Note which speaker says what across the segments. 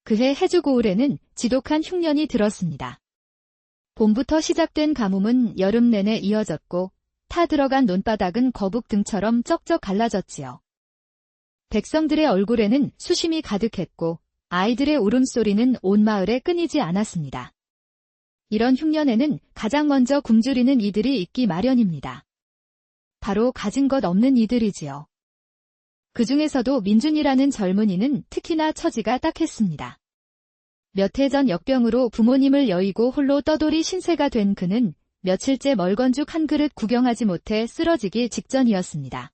Speaker 1: 그해 해주고울에는 지독한 흉년이 들었습니다. 봄부터 시작된 가뭄은 여름 내내 이어졌고 타 들어간 논바닥은 거북 등처럼 쩍쩍 갈라졌지요. 백성들의 얼굴에는 수심이 가득했고 아이들의 울음소리는 온 마을에 끊이지 않았습니다. 이런 흉년에는 가장 먼저 굶주리는 이들이 있기 마련입니다. 바로 가진 것 없는 이들이지요. 그 중에서도 민준이라는 젊은이는 특히나 처지가 딱했습니다. 몇 해 전 역병으로 부모님을 여의고 홀로 떠돌이 신세가 된 그는 며칠째 멀건죽 한 그릇 구경하지 못해 쓰러지기 직전이었습니다.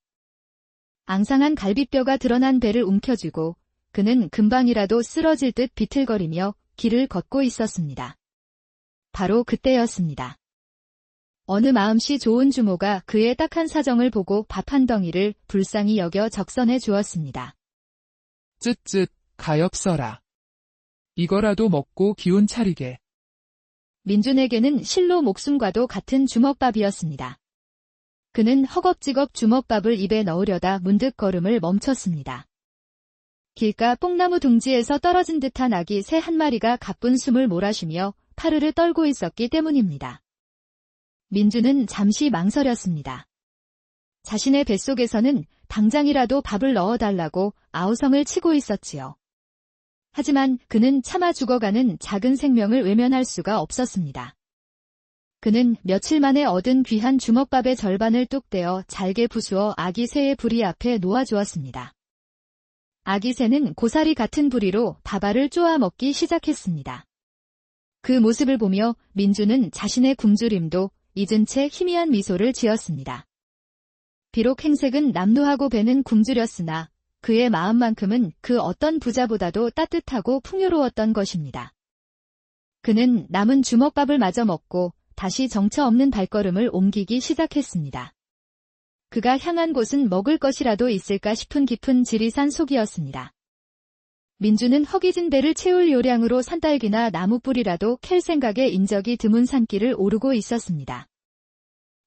Speaker 1: 앙상한 갈비뼈가 드러난 배를 움켜쥐고 그는 금방이라도 쓰러질 듯 비틀거리며 길을 걷고 있었습니다. 바로 그때였습니다. 어느 마음씨 좋은 주모가 그의 딱한 사정을 보고 밥 한 덩이를 불쌍히 여겨 적선해 주었습니다.
Speaker 2: 쯧쯧 가엾어라. 이거라도 먹고 기운 차리게.
Speaker 1: 민준에게는 실로 목숨과도 같은 주먹밥이었습니다. 그는 허겁지겁 주먹밥을 입에 넣으려다 문득 걸음을 멈췄습니다. 길가 뽕나무 둥지에서 떨어진 듯한 아기 새 한 마리가 가쁜 숨을 몰아쉬며 파르르 떨고 있었기 때문입니다. 민준은 잠시 망설였습니다. 자신의 뱃속에서는 당장이라도 밥을 넣어달라고 아우성을 치고 있었지요. 하지만 그는 차마 죽어가는 작은 생명을 외면할 수가 없었습니다. 그는 며칠 만에 얻은 귀한 주먹밥의 절반을 뚝 떼어 잘게 부수어 아기 새의 부리 앞에 놓아주었습니다. 아기 새는 고사리 같은 부리로 밥알을 쪼아 먹기 시작했습니다. 그 모습을 보며 민준은 자신의 굶주림도 잊은 채 희미한 미소를 지었습니다. 비록 행색은 남루하고 배는 굶주렸으나 그의 마음만큼은 그 어떤 부자보다도 따뜻하고 풍요로웠던 것입니다. 그는 남은 주먹밥을 마저 먹고 다시 정처 없는 발걸음을 옮기기 시작했습니다. 그가 향한 곳은 먹을 것이라도 있을까 싶은 깊은 지리산 속이었습니다. 민준은 허기진 배를 채울 요량으로 산딸기나 나무뿌리라도 캘 생각에 인적이 드문 산길을 오르고 있었습니다.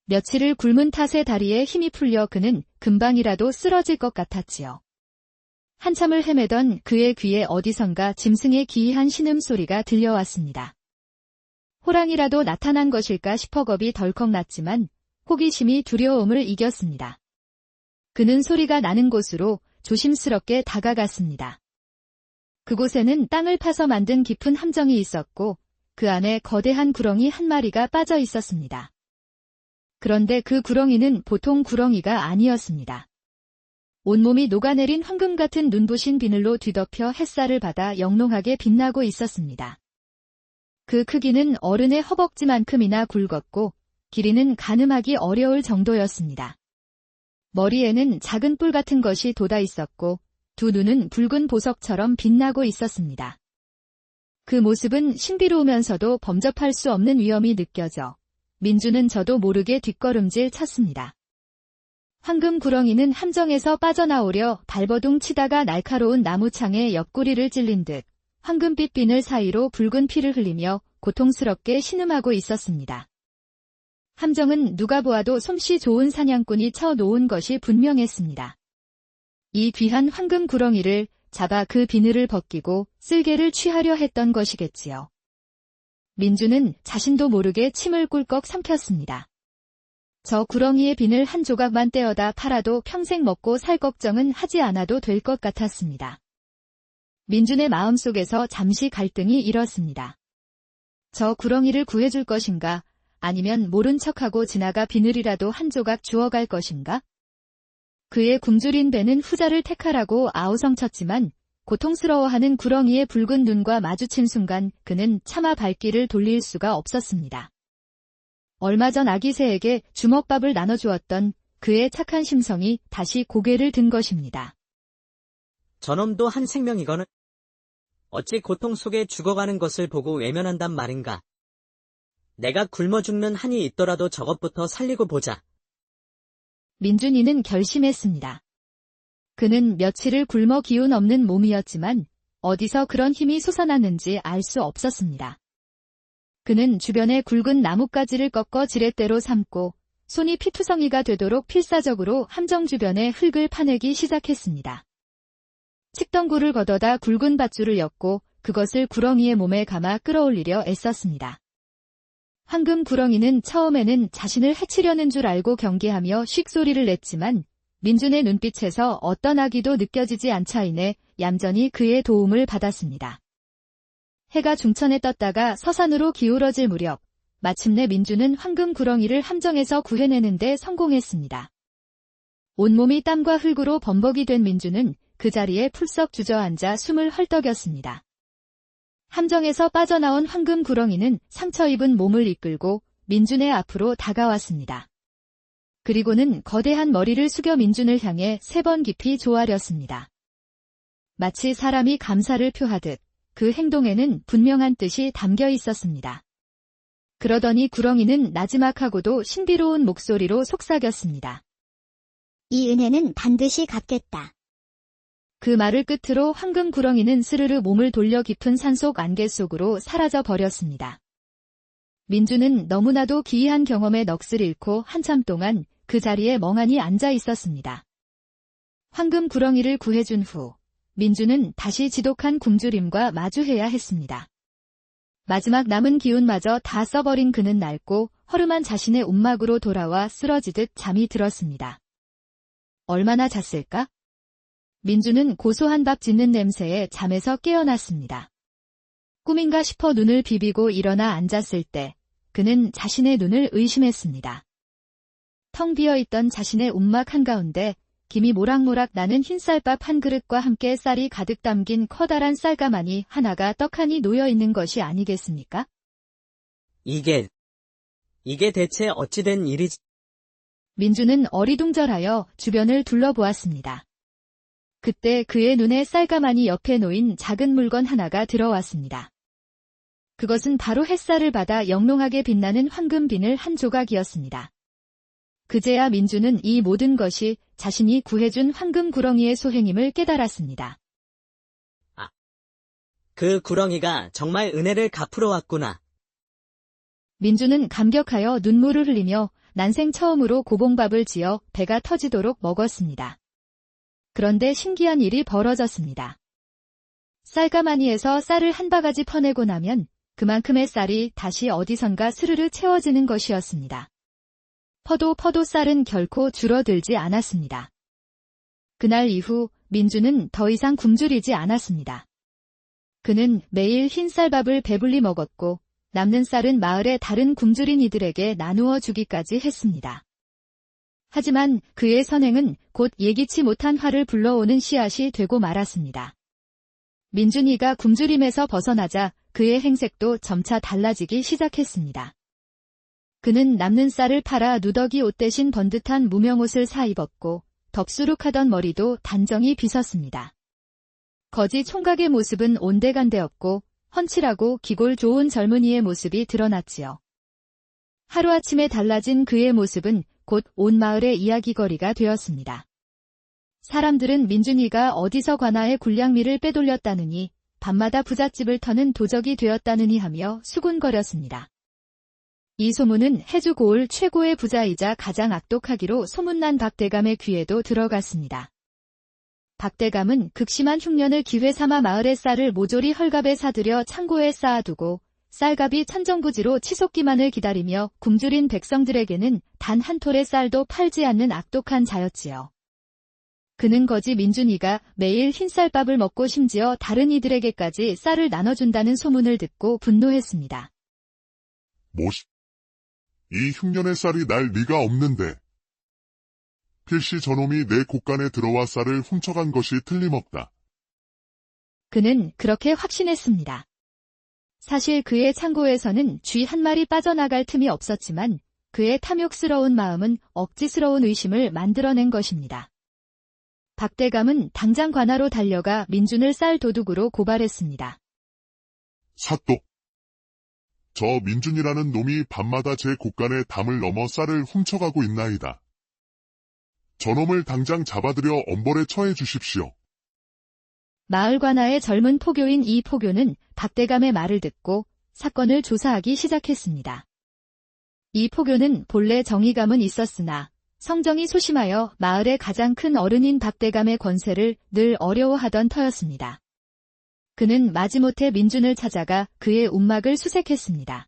Speaker 1: 며칠을 굶은 탓에 다리에 힘이 풀려 그는 금방이라도 쓰러질 것 같았지요. 한참을 헤매던 그의 귀에 어디선가 짐승의 기이한 신음소리가 들려왔습니다. 호랑이라도 나타난 것일까 싶어 겁이 덜컥 났지만 호기심이 두려움을 이겼습니다. 그는 소리가 나는 곳으로 조심스럽게 다가갔습니다. 그곳에는 땅을 파서 만든 깊은 함정이 있었고 그 안에 거대한 구렁이 한 마리가 빠져 있었습니다. 그런데 그 구렁이는 보통 구렁이가 아니었습니다. 온몸이 녹아내린 황금 같은 눈부신 비늘로 뒤덮여 햇살을 받아 영롱하게 빛나고 있었습니다. 그 크기는 어른의 허벅지만큼이나 굵었고 길이는 가늠하기 어려울 정도였습니다. 머리에는 작은 뿔 같은 것이 돋아 있었고 두 눈은 붉은 보석처럼 빛나고 있었습니다. 그 모습은 신비로우면서도 범접할 수 없는 위험이 느껴져 민준은 저도 모르게 뒷걸음질 쳤습니다. 황금 구렁이는 함정에서 빠져나오려 발버둥 치다가 날카로운 나무창에 옆구리를 찔린 듯 황금빛 비늘 사이로 붉은 피를 흘리며 고통스럽게 신음하고 있었습니다. 함정은 누가 보아도 솜씨 좋은 사냥꾼이 쳐놓은 것이 분명했습니다. 이 귀한 황금 구렁이를 잡아 그 비늘을 벗기고 쓸개를 취하려 했던 것이겠지요. 민준은 자신도 모르게 침을 꿀꺽 삼켰습니다. 저 구렁이의 비늘 한 조각만 떼어다 팔아도 평생 먹고 살 걱정은 하지 않아도 될 것 같았습니다. 민준의 마음속에서 잠시 갈등이 일었습니다. 저 구렁이를 구해줄 것인가, 아니면 모른 척하고 지나가 비늘이라도 한 조각 주워갈 것인가? 그의 굶주린 배는 후자를 택하라고 아우성쳤지만 고통스러워하는 구렁이의 붉은 눈과 마주친 순간 그는 차마 발길을 돌릴 수가 없었습니다. 얼마 전 아기 새에게 주먹밥을 나눠주었던 그의 착한 심성이 다시 고개를 든 것입니다.
Speaker 3: 저놈도 한 생명이거늘 어찌 고통 속에 죽어가는 것을 보고 외면한단 말인가. 내가 굶어 죽는 한이 있더라도 저것부터 살리고 보자.
Speaker 1: 민준이는 결심했습니다. 그는 며칠을 굶어 기운 없는 몸이었지만 어디서 그런 힘이 솟아났는지 알 수 없었습니다. 그는 주변의 굵은 나뭇가지를 꺾어 지렛대로 삼고 손이 피투성이가 되도록 필사적으로 함정 주변의 흙을 파내기 시작했습니다. 칡덩굴을 걷어다 굵은 밧줄을 엮고 그것을 구렁이의 몸에 감아 끌어올리려 애썼습니다. 황금 구렁이는 처음에는 자신을 해치려는 줄 알고 경계하며 쉭 소리를 냈지만 민준의 눈빛에서 어떤 악의도 느껴지지 않자이내 얌전히 그의 도움을 받았습니다. 해가 중천에 떴다가 서산으로 기울어질 무렵 마침내 민준은 황금 구렁이를 함정에서 구해내는 데 성공했습니다. 온몸이 땀과 흙으로 범벅이 된 민준은 그 자리에 풀썩 주저앉아 숨을 헐떡였습니다. 함정에서 빠져나온 황금 구렁이는 상처 입은 몸을 이끌고 민준의 앞으로 다가왔습니다. 그리고는 거대한 머리를 숙여 민준을 향해 3번 깊이 조아렸습니다. 마치 사람이 감사를 표하듯 그 행동에는 분명한 뜻이 담겨 있었습니다. 그러더니 구렁이는 나지막하고도 신비로운 목소리로 속삭였습니다.
Speaker 4: 이 은혜는 반드시 갚겠다.
Speaker 1: 그 말을 끝으로 황금 구렁이는 스르르 몸을 돌려 깊은 산속 안개 속으로 사라져 버렸습니다. 민준은 너무나도 기이한 경험에 넋을 잃고 한참 동안 그 자리에 멍하니 앉아 있었습니다. 황금 구렁이를 구해준 후 민준은 다시 지독한 굶주림과 마주해야 했습니다. 마지막 남은 기운마저 다 써버린 그는 낡고 허름한 자신의 움막으로 돌아와 쓰러지듯 잠이 들었습니다. 얼마나 잤을까? 민준은 고소한 밥 짓는 냄새에 잠에서 깨어났습니다. 꿈인가 싶어 눈을 비비고 일어나 앉았을 때 그는 자신의 눈을 의심했습니다. 텅 비어있던 자신의 움막 한가운데 김이 모락모락 나는 흰쌀밥 한 그릇과 함께 쌀이 가득 담긴 커다란 쌀가마니 하나가 떡하니 놓여있는 것이 아니겠습니까?
Speaker 3: 이게 대체 어찌된 일이지?
Speaker 1: 민준은 어리둥절하여 주변을 둘러보았습니다. 그때 그의 눈에 쌀가마니 옆에 놓인 작은 물건 하나가 들어왔습니다. 그것은 바로 햇살을 받아 영롱하게 빛나는 황금 비늘 한 조각이었습니다. 그제야 민준은 이 모든 것이 자신이 구해준 황금 구렁이의 소행임을 깨달았습니다.
Speaker 3: 그 구렁이가 정말 은혜를 갚으러 왔구나.
Speaker 1: 민준은 감격하여 눈물을 흘리며 난생 처음으로 고봉밥을 지어 배가 터지도록 먹었습니다. 그런데 신기한 일이 벌어졌습니다. 쌀가마니에서 쌀을 한 바가지 퍼내고 나면 그만큼의 쌀이 다시 어디선가 스르르 채워지는 것이었습니다. 퍼도 쌀은 결코 줄어들지 않았습니다. 그날 이후 민준은 더 이상 굶주리지 않았습니다. 그는 매일 흰쌀밥을 배불리 먹었고 남는 쌀은 마을의 다른 굶주린 이들에게 나누어 주기까지 했습니다. 하지만 그의 선행은 곧 예기치 못한 화를 불러오는 씨앗이 되고 말았습니다. 민준이가 굶주림에서 벗어나자 그의 행색도 점차 달라지기 시작했습니다. 그는 남는 쌀을 팔아 누더기 옷 대신 번듯한 무명옷을 사 입었고 덥수룩하던 머리도 단정히 빗었습니다. 거지 총각의 모습은 온데간데없고 훤칠하고 기골 좋은 젊은이의 모습이 드러났지요. 하루아침에 달라진 그의 모습은 곧 온 마을의 이야기거리가 되었습니다. 사람들은 민준이가 어디서 관아의 굴량미를 빼돌렸다느니 밤마다 부잣집을 터는 도적이 되었다느니 하며 수군거렸습니다. 이 소문은 해주 고을 최고의 부자이자 가장 악독하기로 소문난 박대감의 귀에도 들어갔습니다. 박대감은 극심한 흉년을 기회 삼아 마을의 쌀을 모조리 헐갑에 사들여 창고에 쌓아두고 쌀갑이 천정부지로 치솟기만을 기다리며 굶주린 백성들에게는 단 한 톨의 쌀도 팔지 않는 악독한 자였지요. 그는 거지 민준이가 매일 흰쌀밥을 먹고 심지어 다른 이들에게까지 쌀을 나눠준다는 소문을 듣고 분노했습니다.
Speaker 5: 이 흉년의 쌀이 날 리가 없는데. 필시 저놈이 내 곳간에 들어와 쌀을 훔쳐간 것이 틀림없다.
Speaker 1: 그는 그렇게 확신했습니다. 사실 그의 창고에서는 쥐 한 마리 빠져나갈 틈이 없었지만 그의 탐욕스러운 마음은 억지스러운 의심을 만들어낸 것입니다. 박대감은 당장 관아로 달려가 민준을 쌀 도둑으로 고발했습니다.
Speaker 5: 사또. 저 민준이라는 놈이 밤마다 제 곳간에 담을 넘어 쌀을 훔쳐가고 있나이다. 저놈을 당장 잡아들여 엄벌에 처해 주십시오.
Speaker 1: 마을 관아의 젊은 포교인 이 포교는 박대감의 말을 듣고 사건을 조사하기 시작했습니다. 이 포교는 본래 정의감은 있었으나 성정이 소심하여 마을의 가장 큰 어른인 박대감의 권세를 늘 어려워하던 터였습니다. 그는 마지못해 민준을 찾아가 그의 움막을 수색했습니다.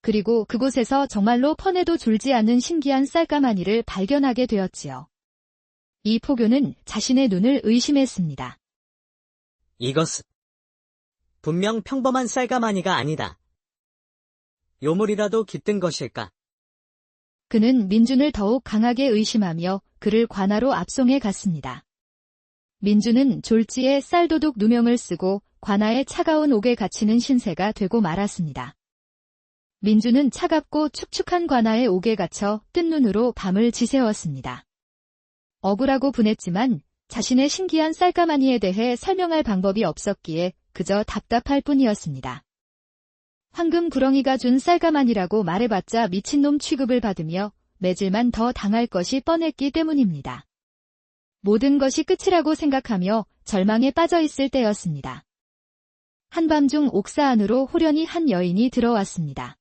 Speaker 1: 그리고 그곳에서 정말로 펀에도 줄지 않는 신기한 쌀가마니를 발견하게 되었지요. 이 포교는 자신의 눈을 의심했습니다.
Speaker 3: 이것은 분명 평범한 쌀가마니가 아니다. 요물이라도 깃든 것일까?
Speaker 1: 그는 민준을 더욱 강하게 의심하며 그를 관아로 압송해 갔습니다. 민준은 졸지에 쌀도둑 누명을 쓰고 관아의 차가운 옥에 갇히는 신세가 되고 말았습니다. 민준은 차갑고 축축한 관아의 옥에 갇혀 뜬 눈으로 밤을 지새웠습니다. 억울하고 분했지만 자신의 신기한 쌀가마니에 대해 설명할 방법이 없었기에 그저 답답할 뿐이었습니다. 황금 구렁이가 준 쌀가마니라고 말해봤자 미친놈 취급을 받으며 매질만 더 당할 것이 뻔했기 때문입니다. 모든 것이 끝이라고 생각하며 절망에 빠져 있을 때였습니다. 한밤중 옥사 안으로 호련히 한 여인이 들어왔습니다.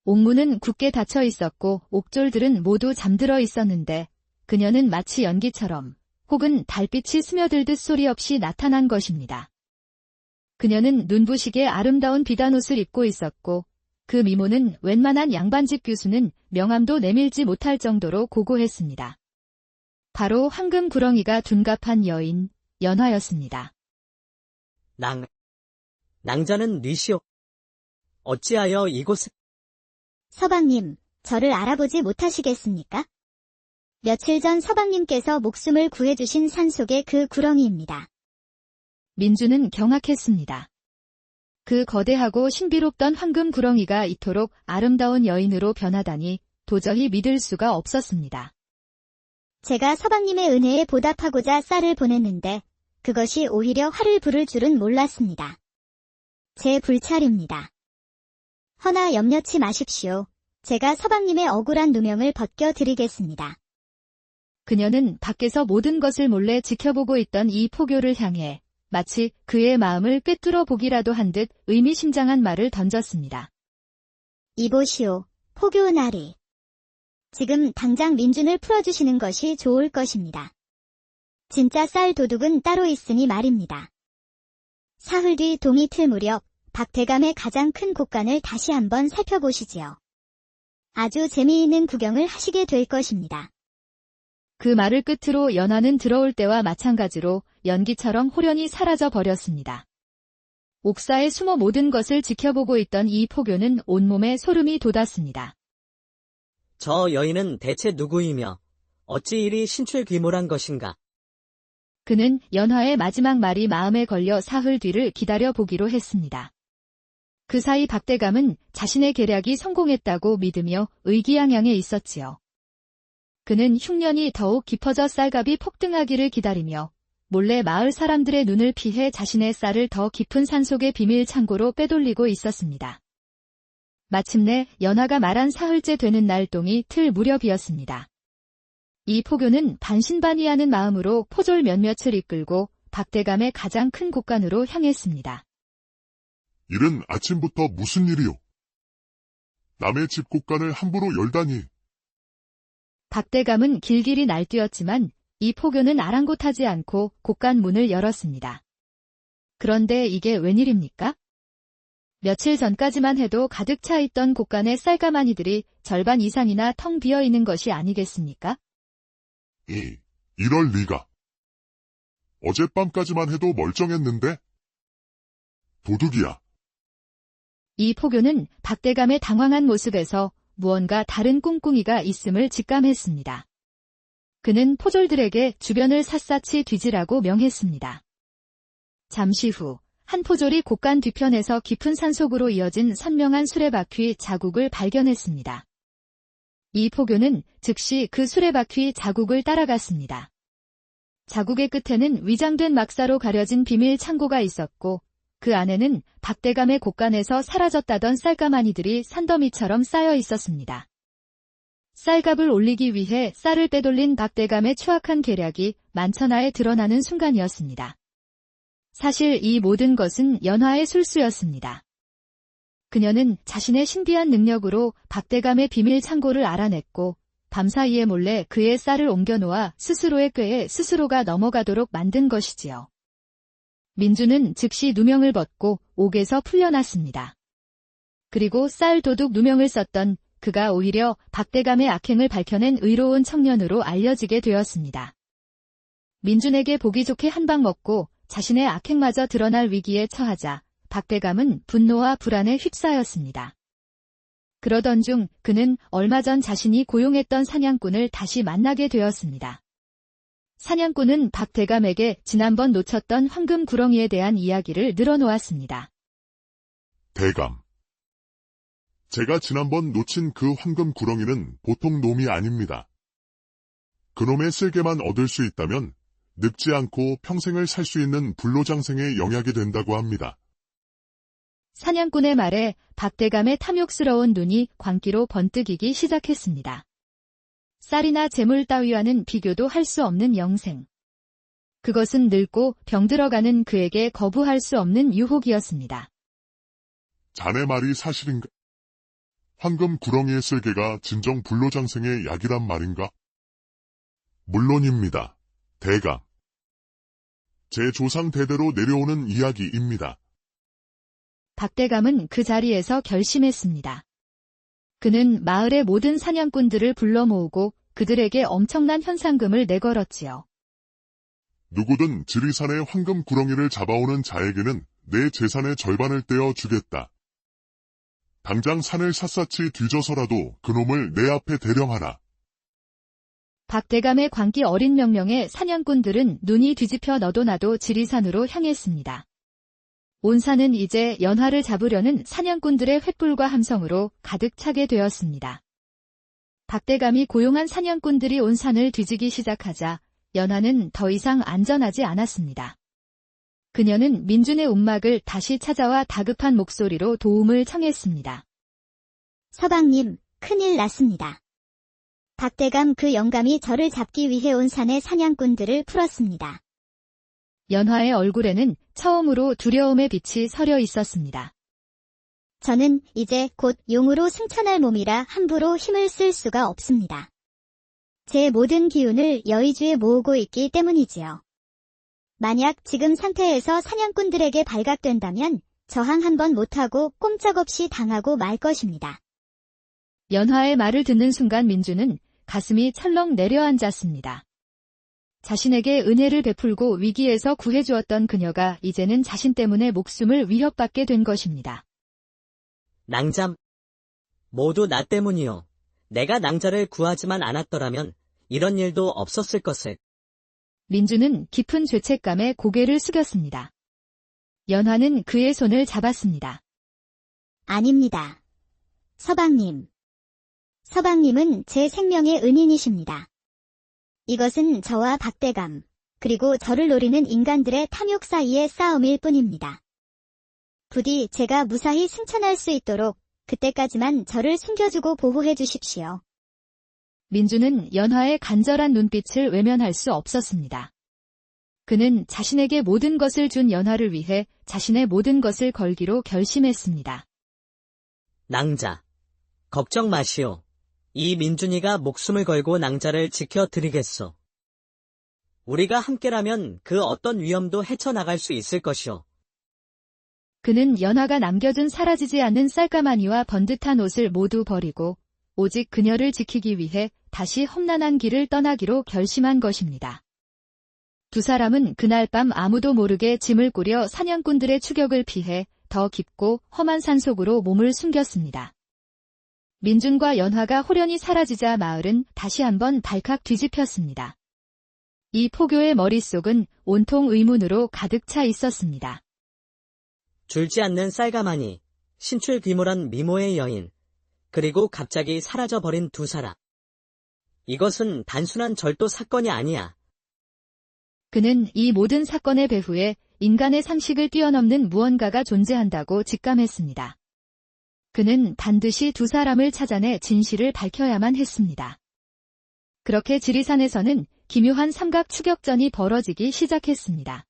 Speaker 1: 옥문은 굳게 닫혀 있었고 옥졸들은 모두 잠들어 있었는데 그녀는 마치 연기처럼 혹은 달빛이 스며들듯 소리 없이 나타난 것입니다. 그녀는 눈부시게 아름다운 비단옷을 입고 있었고 그 미모는 웬만한 양반집 교수는 명함도 내밀지 못할 정도로 고고했습니다. 바로 황금 구렁이가 둔갑한 여인, 연화였습니다.
Speaker 3: 낭자는 뉘시오. 어찌하여 이곳에?
Speaker 4: 서방님, 저를 알아보지 못하시겠습니까? 며칠 전 서방님께서 목숨을 구해주신 산속의 그 구렁이입니다.
Speaker 1: 민준은 경악했습니다. 그 거대하고 신비롭던 황금 구렁이가 이토록 아름다운 여인으로 변하다니 도저히 믿을 수가 없었습니다.
Speaker 4: 제가 서방님의 은혜에 보답하고자 쌀을 보냈는데 그것이 오히려 화를 부를 줄은 몰랐습니다. 제 불찰입니다. 허나 염려치 마십시오. 제가 서방님의 억울한 누명을 벗겨드리겠습니다.
Speaker 1: 그녀는 밖에서 모든 것을 몰래 지켜보고 있던 이 포교를 향해 마치 그의 마음을 꿰뚫어 보기라도 한 듯 의미심장한 말을 던졌습니다.
Speaker 4: 이보시오, 포교나리. 지금 당장 민준을 풀어주시는 것이 좋을 것입니다. 진짜 쌀 도둑은 따로 있으니 말입니다. 사흘 뒤 동이 틀 무렵 박대감의 가장 큰 곡간을 다시 한번 살펴보시지요. 아주 재미있는 구경을 하시게 될 것입니다.
Speaker 1: 그 말을 끝으로 연화는 들어올 때와 마찬가지로 연기처럼 호련히 사라져 버렸습니다. 옥사에 숨어 모든 것을 지켜보고 있던 이 포교는 온몸에 소름이 돋았습니다.
Speaker 3: 저 여인은 대체 누구이며 어찌 이리 신출귀몰한 것인가?
Speaker 1: 그는 연화의 마지막 말이 마음에 걸려 사흘 뒤를 기다려보기로 했습니다. 그 사이 박대감은 자신의 계략이 성공했다고 믿으며 의기양양해 있었지요. 그는 흉년이 더욱 깊어져 쌀값이 폭등하기를 기다리며 몰래 마을 사람들의 눈을 피해 자신의 쌀을 더 깊은 산속의 비밀 창고로 빼돌리고 있었습니다. 마침내 연화가 말한 사흘째 되는 날 동이 틀 무렵이었습니다. 이 포교는 반신반의하는 마음으로 포졸 몇몇을 이끌고 박대감의 가장 큰 곡간으로 향했습니다.
Speaker 5: 이른 아침부터 무슨 일이오? 남의 집 곳간을 함부로 열다니.
Speaker 1: 박대감은 길길이 날뛰었지만 이 포교는 아랑곳하지 않고 곡간 문을 열었습니다. 그런데 이게 웬일입니까? 며칠 전까지만 해도 가득 차 있던 곡간의 쌀가마니들이 절반 이상이나 텅 비어 있는 것이 아니겠습니까?
Speaker 5: 이럴 리가. 어젯밤까지만 해도 멀쩡했는데? 도둑이야.
Speaker 1: 이 포교는 박대감의 당황한 모습에서 무언가 다른 꿍꿍이가 있음을 직감했습니다. 그는 포졸들에게 주변을 샅샅이 뒤지라고 명했습니다. 잠시 후 한 포졸이 곡간 뒤편에서 깊은 산속으로 이어진 선명한 수레바퀴 자국을 발견했습니다. 이 포교는 즉시 그 수레바퀴 자국을 따라갔습니다. 자국의 끝에는 위장된 막사로 가려진 비밀 창고가 있었고 그 안에는 박대감의 곡간에서 사라졌다던 쌀가마니들이 산더미처럼 쌓여 있었습니다. 쌀값을 올리기 위해 쌀을 빼돌린 박대감의 추악한 계략이 만천하에 드러나는 순간이었습니다. 사실 이 모든 것은 연화의 술수였습니다. 그녀는 자신의 신비한 능력으로 박대감의 비밀 창고를 알아냈고 밤사이에 몰래 그의 쌀을 옮겨놓아 스스로의 꾀에 스스로가 넘어가도록 만든 것이지요. 민주는 즉시 누명을 벗고 옥에서 풀려났습니다. 그리고 쌀 도둑 누명을 썼던 그가 오히려 박대감의 악행을 밝혀낸 의로운 청년으로 알려지게 되었습니다. 민준에게 보기 좋게 한 방 먹고 자신의 악행마저 드러날 위기에 처하자 박대감은 분노와 불안에 휩싸였습니다. 그러던 중 그는 얼마 전 자신이 고용했던 사냥꾼을 다시 만나게 되었습니다. 사냥꾼은 박대감에게 지난번 놓쳤던 황금 구렁이에 대한 이야기를 늘어놓았습니다.
Speaker 5: 대감. 제가 지난번 놓친 그 황금 구렁이는 보통 놈이 아닙니다. 그놈의 쓸개만 얻을 수 있다면 늙지 않고 평생을 살 수 있는 불로장생의 영약이 된다고 합니다.
Speaker 1: 사냥꾼의 말에 박대감의 탐욕스러운 눈이 광기로 번뜩이기 시작했습니다. 쌀이나 재물 따위와는 비교도 할 수 없는 영생. 그것은 늙고 병들어가는 그에게 거부할 수 없는 유혹이었습니다.
Speaker 5: 자네 말이 사실인가? 황금 구렁이의 쓸개가 진정 불로장생의 약이란 말인가? 물론입니다. 대감. 제 조상 대대로 내려오는 이야기입니다.
Speaker 1: 박대감은 그 자리에서 결심했습니다. 그는 마을의 모든 사냥꾼들을 불러 모으고 그들에게 엄청난 현상금을 내걸었지요.
Speaker 5: 누구든 지리산의 황금 구렁이를 잡아오는 자에게는 내 재산의 절반을 떼어 주겠다. 당장 산을 샅샅이 뒤져서라도 그놈을 내 앞에 대령하라.
Speaker 1: 박대감의 광기 어린 명령에 사냥꾼들은 눈이 뒤집혀 너도 나도 지리산으로 향했습니다. 온 산은 이제 연화를 잡으려는 사냥꾼들의 횃불과 함성으로 가득 차게 되었습니다. 박대감이 고용한 사냥꾼들이 온 산을 뒤지기 시작하자 연화는 더 이상 안전하지 않았습니다. 그녀는 민준의 움막을 다시 찾아와 다급한 목소리로 도움을 청했습니다.
Speaker 4: 서방님, 큰일 났습니다. 박대감 그 영감이 저를 잡기 위해 온 산의 사냥꾼들을 풀었습니다.
Speaker 1: 연화의 얼굴에는 처음으로 두려움의 빛이 서려 있었습니다.
Speaker 4: 저는 이제 곧 용으로 승천할 몸이라 함부로 힘을 쓸 수가 없습니다. 제 모든 기운을 여의주에 모으고 있기 때문이지요. 만약 지금 상태에서 사냥꾼들에게 발각된다면 저항 한번 못하고 꼼짝없이 당하고 말 것입니다.
Speaker 1: 연화의 말을 듣는 순간 민주는 가슴이 철렁 내려앉았습니다. 자신에게 은혜를 베풀고 위기에서 구해주었던 그녀가 이제는 자신 때문에 목숨을 위협받게 된 것입니다.
Speaker 3: 낭잠. 모두 나 때문이요. 내가 낭자를 구하지만 않았더라면 이런 일도 없었을 것을.
Speaker 1: 민주는 깊은 죄책감에 고개를 숙였습니다. 연화는 그의 손을 잡았습니다.
Speaker 4: 아닙니다. 서방님. 서방님은 제 생명의 은인이십니다. 이것은 저와 박대감, 그리고 저를 노리는 인간들의 탐욕 사이의 싸움일 뿐입니다. 부디 제가 무사히 승천할 수 있도록 그때까지만 저를 숨겨주고 보호해 주십시오.
Speaker 1: 민주는 연화의 간절한 눈빛을 외면할 수 없었습니다. 그는 자신에게 모든 것을 준 연화를 위해 자신의 모든 것을 걸기로 결심했습니다.
Speaker 3: 낭자. 걱정 마시오. 이 민준이가 목숨을 걸고 낭자를 지켜드리겠소. 우리가 함께라면 그 어떤 위험도 헤쳐나갈 수 있을 것이오.
Speaker 1: 그는 연화가 남겨둔 사라지지 않는 쌀가마니와 번듯한 옷을 모두 버리고 오직 그녀를 지키기 위해 다시 험난한 길을 떠나기로 결심한 것입니다. 두 사람은 그날 밤 아무도 모르게 짐을 꾸려 사냥꾼들의 추격을 피해 더 깊고 험한 산속으로 몸을 숨겼습니다. 민준과 연화가 홀연히 사라지자 마을은 다시 한번 발칵 뒤집혔습니다. 이 포교의 머릿속은 온통 의문으로 가득 차 있었습니다.
Speaker 3: 줄지 않는 쌀가마니, 신출귀몰한 미모의 여인, 그리고 갑자기 사라져버린 두 사람. 이것은 단순한 절도 사건이 아니야.
Speaker 1: 그는 이 모든 사건의 배후에 인간의 상식을 뛰어넘는 무언가가 존재한다고 직감했습니다. 그는 반드시 두 사람을 찾아내 진실을 밝혀야만 했습니다. 그렇게 지리산에서는 기묘한 삼각 추격전이 벌어지기 시작했습니다.